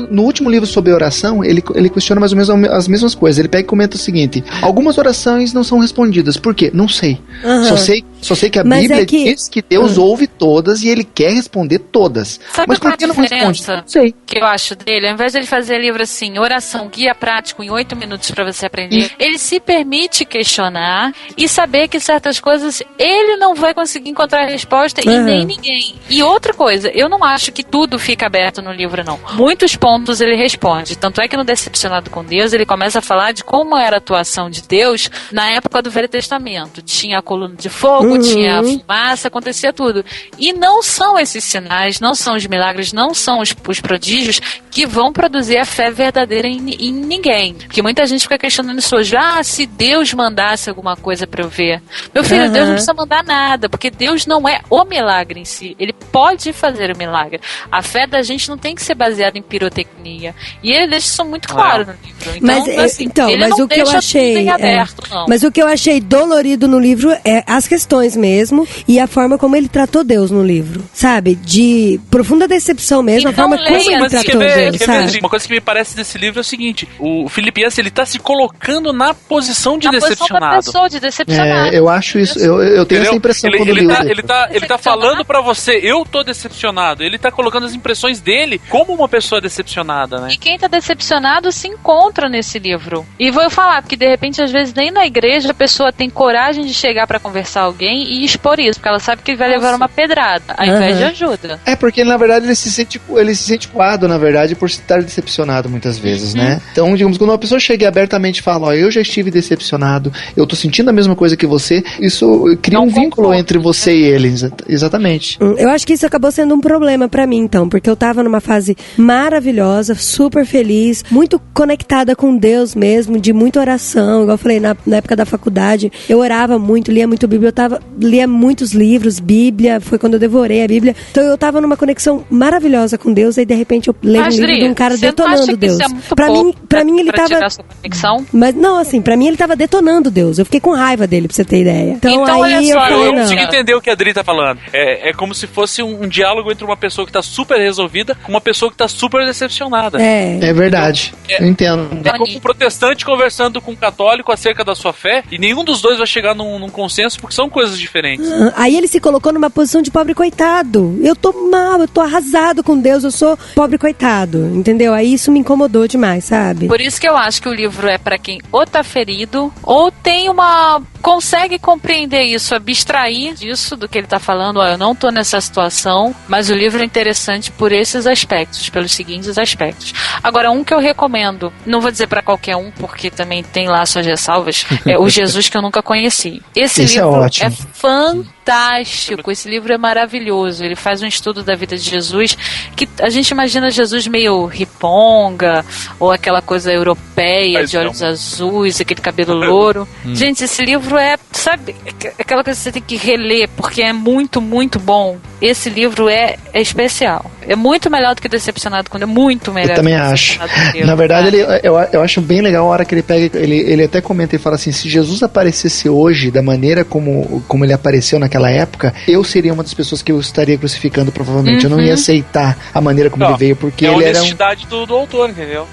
no último livro sobre oração, ele questiona mais ou menos as mesmas coisas. Ele pega e comenta o seguinte: algumas orações não são respondidas. Por quê? Não sei. Só sei que a Bíblia diz que Deus ouve todas e ele quer responder todas. Sabe mas por que não responde? Não sei. Que eu acho dele, ao invés de ele fazer livro assim, oração, guia prático em 8 minutos pra você aprender, ele se permite questionar e saber que certas coisas ele não vai conseguir encontrar resposta e nem ninguém. E outra coisa, eu não acho que tudo fica aberto no livro, não. Muitos pontos ele responde. Tanto é que no Decepcionado com Deus ele começa a falar de como era a atuação de Deus na época do Velho Testamento. Tinha a coluna de fogo, tinha a fumaça, acontecia tudo. E não são esses sinais, não são os milagres, não são os prodígios que vão produzir a fé verdadeira em ninguém. Porque muita gente fica questionando isso hoje. Se Deus mandasse alguma coisa pra eu ver. Meu filho, Deus não precisa mandar nada, porque Deus não é o milagre em si. Ele pode fazer o milagre. A fé da gente não tem que ser baseada em pirotecnia. E ele deixa isso muito claro no livro. Então, ele não deixa tudo em aberto, não. Mas o que eu achei dolorido no livro é as questões mesmo e a forma como ele tratou Deus no livro. Sabe? De profunda decepção mesmo, a forma como ele tratou Deus, sabe? Uma coisa que me parece desse livro é o seguinte: o Filipe Jansen, ele tá se colocando na posição de decepcionado. Posição de decepcionado. Eu acho isso, eu tenho essa impressão quando eu li. Ele tá falando pra você, eu tô decepcionado. Ele tá colocando as impressões dele como uma pessoa decepcionada, né? E quem tá decepcionado se encontra nesse livro. E vou falar, porque de repente, às vezes, nem na igreja a pessoa tem coragem de chegar pra conversar com alguém e expor isso, porque ela sabe que ele vai levar uma pedrada, ao invés de ajuda. Porque na verdade ele se sente culpado, na verdade, por estar decepcionado muitas vezes, né? Então, digamos, quando uma pessoa chega e abertamente fala, eu já estive decepcionado, eu tô sentindo a mesma coisa que você, isso cria um vínculo entre você e ele, exatamente. Eu acho que isso acabou sendo um problema pra mim, então, porque eu tava numa fase maravilhosa, super feliz, muito conectada com Deus mesmo, de muita oração, igual eu falei, na época da faculdade, eu orava muito, lia muito Bíblia, lia muitos livros, Bíblia, foi quando eu devorei a Bíblia, então eu tava numa conexão maravilhosa com Deus, aí de repente eu leio um livro de um cara detonando Deus. Pra mim ele tava... Mas não, assim, pra mim ele tava detonando Deus, eu fiquei com raiva dele, pra você ter ideia. Então aí olha só, eu consigo entender o que a Adri tá falando. É como se fosse um diálogo entre uma pessoa que tá super resolvida com uma pessoa que tá super decepcionada. É verdade. Eu entendo. É como um protestante conversando com um católico acerca da sua fé e nenhum dos dois vai chegar num consenso porque são coisas diferentes. Aí ele se colocou numa posição de pobre coitado. Eu tô mal, eu tô arrasado com Deus, eu sou pobre coitado, entendeu? Aí isso me incomodou demais, sabe? Por isso que eu acho que o livro é pra quem ou tá ferido ou tem consegue compreender isso, abstrair disso do que ele tá falando. Eu não tô nessa situação, mas o livro é interessante por esses aspectos, pelos seguintes aspectos. Agora, um que eu recomendo, não vou dizer pra qualquer um, porque também tem lá suas ressalvas, é O Jesus que eu nunca conheci. Esse livro é fantástico, esse livro é maravilhoso. Ele faz um estudo da vida de Jesus que a gente imagina Jesus meio riponga, ou aquela coisa europeia, de olhos azuis, aquele cabelo louro. Gente, esse livro é, sabe, aquela coisa que você tem que reler, porque é muito, muito bom. Esse livro é especial. É muito melhor do que Decepcionado com Deus, muito melhor. Eu também acho. Na verdade, eu acho bem legal a hora que ele pega, ele até comenta e fala assim, se Jesus aparecesse hoje da maneira como ele apareceu naquela época, eu seria uma das pessoas que eu estaria crucificando, provavelmente. Eu não ia aceitar a maneira como ele veio, porque ele era... É a honestidade do autor, entendeu?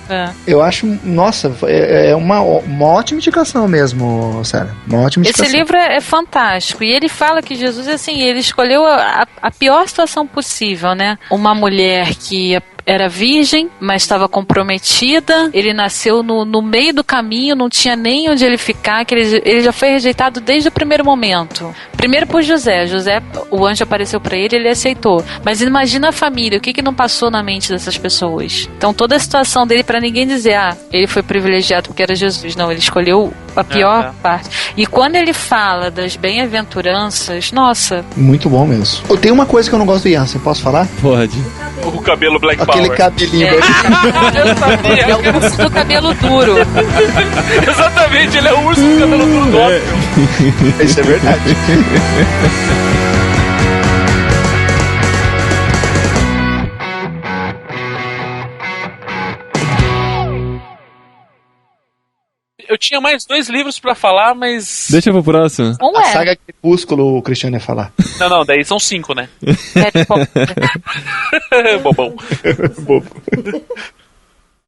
Eu acho, nossa, é uma ótima indicação mesmo, Sarah. Uma ótima indicação. Esse livro é fantástico. E ele fala que Jesus, assim, ele escolheu a pior situação possível, né? Uma mulher que era virgem, mas estava comprometida. Ele nasceu no meio do caminho, não tinha nem onde ele ficar, que ele já foi rejeitado desde o primeiro momento. Primeiro por José. José, o anjo apareceu para ele aceitou. Mas imagina a família, o que não passou na mente dessas pessoas. Então toda a situação dele, para ninguém dizer, ele foi privilegiado porque era Jesus. Não, ele escolheu a pior parte. E quando ele fala das bem-aventuranças, nossa. Muito bom mesmo. Tem uma coisa que eu não gosto do Jansen, posso falar? Pode. O cabelo Black Power. Aquele cabelinho. Eu sabia. É o urso do cabelo duro. Exatamente, ele é o urso do cabelo duro gótico. Isso é verdade. Eu tinha mais 2 livros pra falar, mas... Deixa pro próximo. A saga Crepúsculo, o Cristiano ia falar. Não, daí são 5, né? Bobão. Bobo.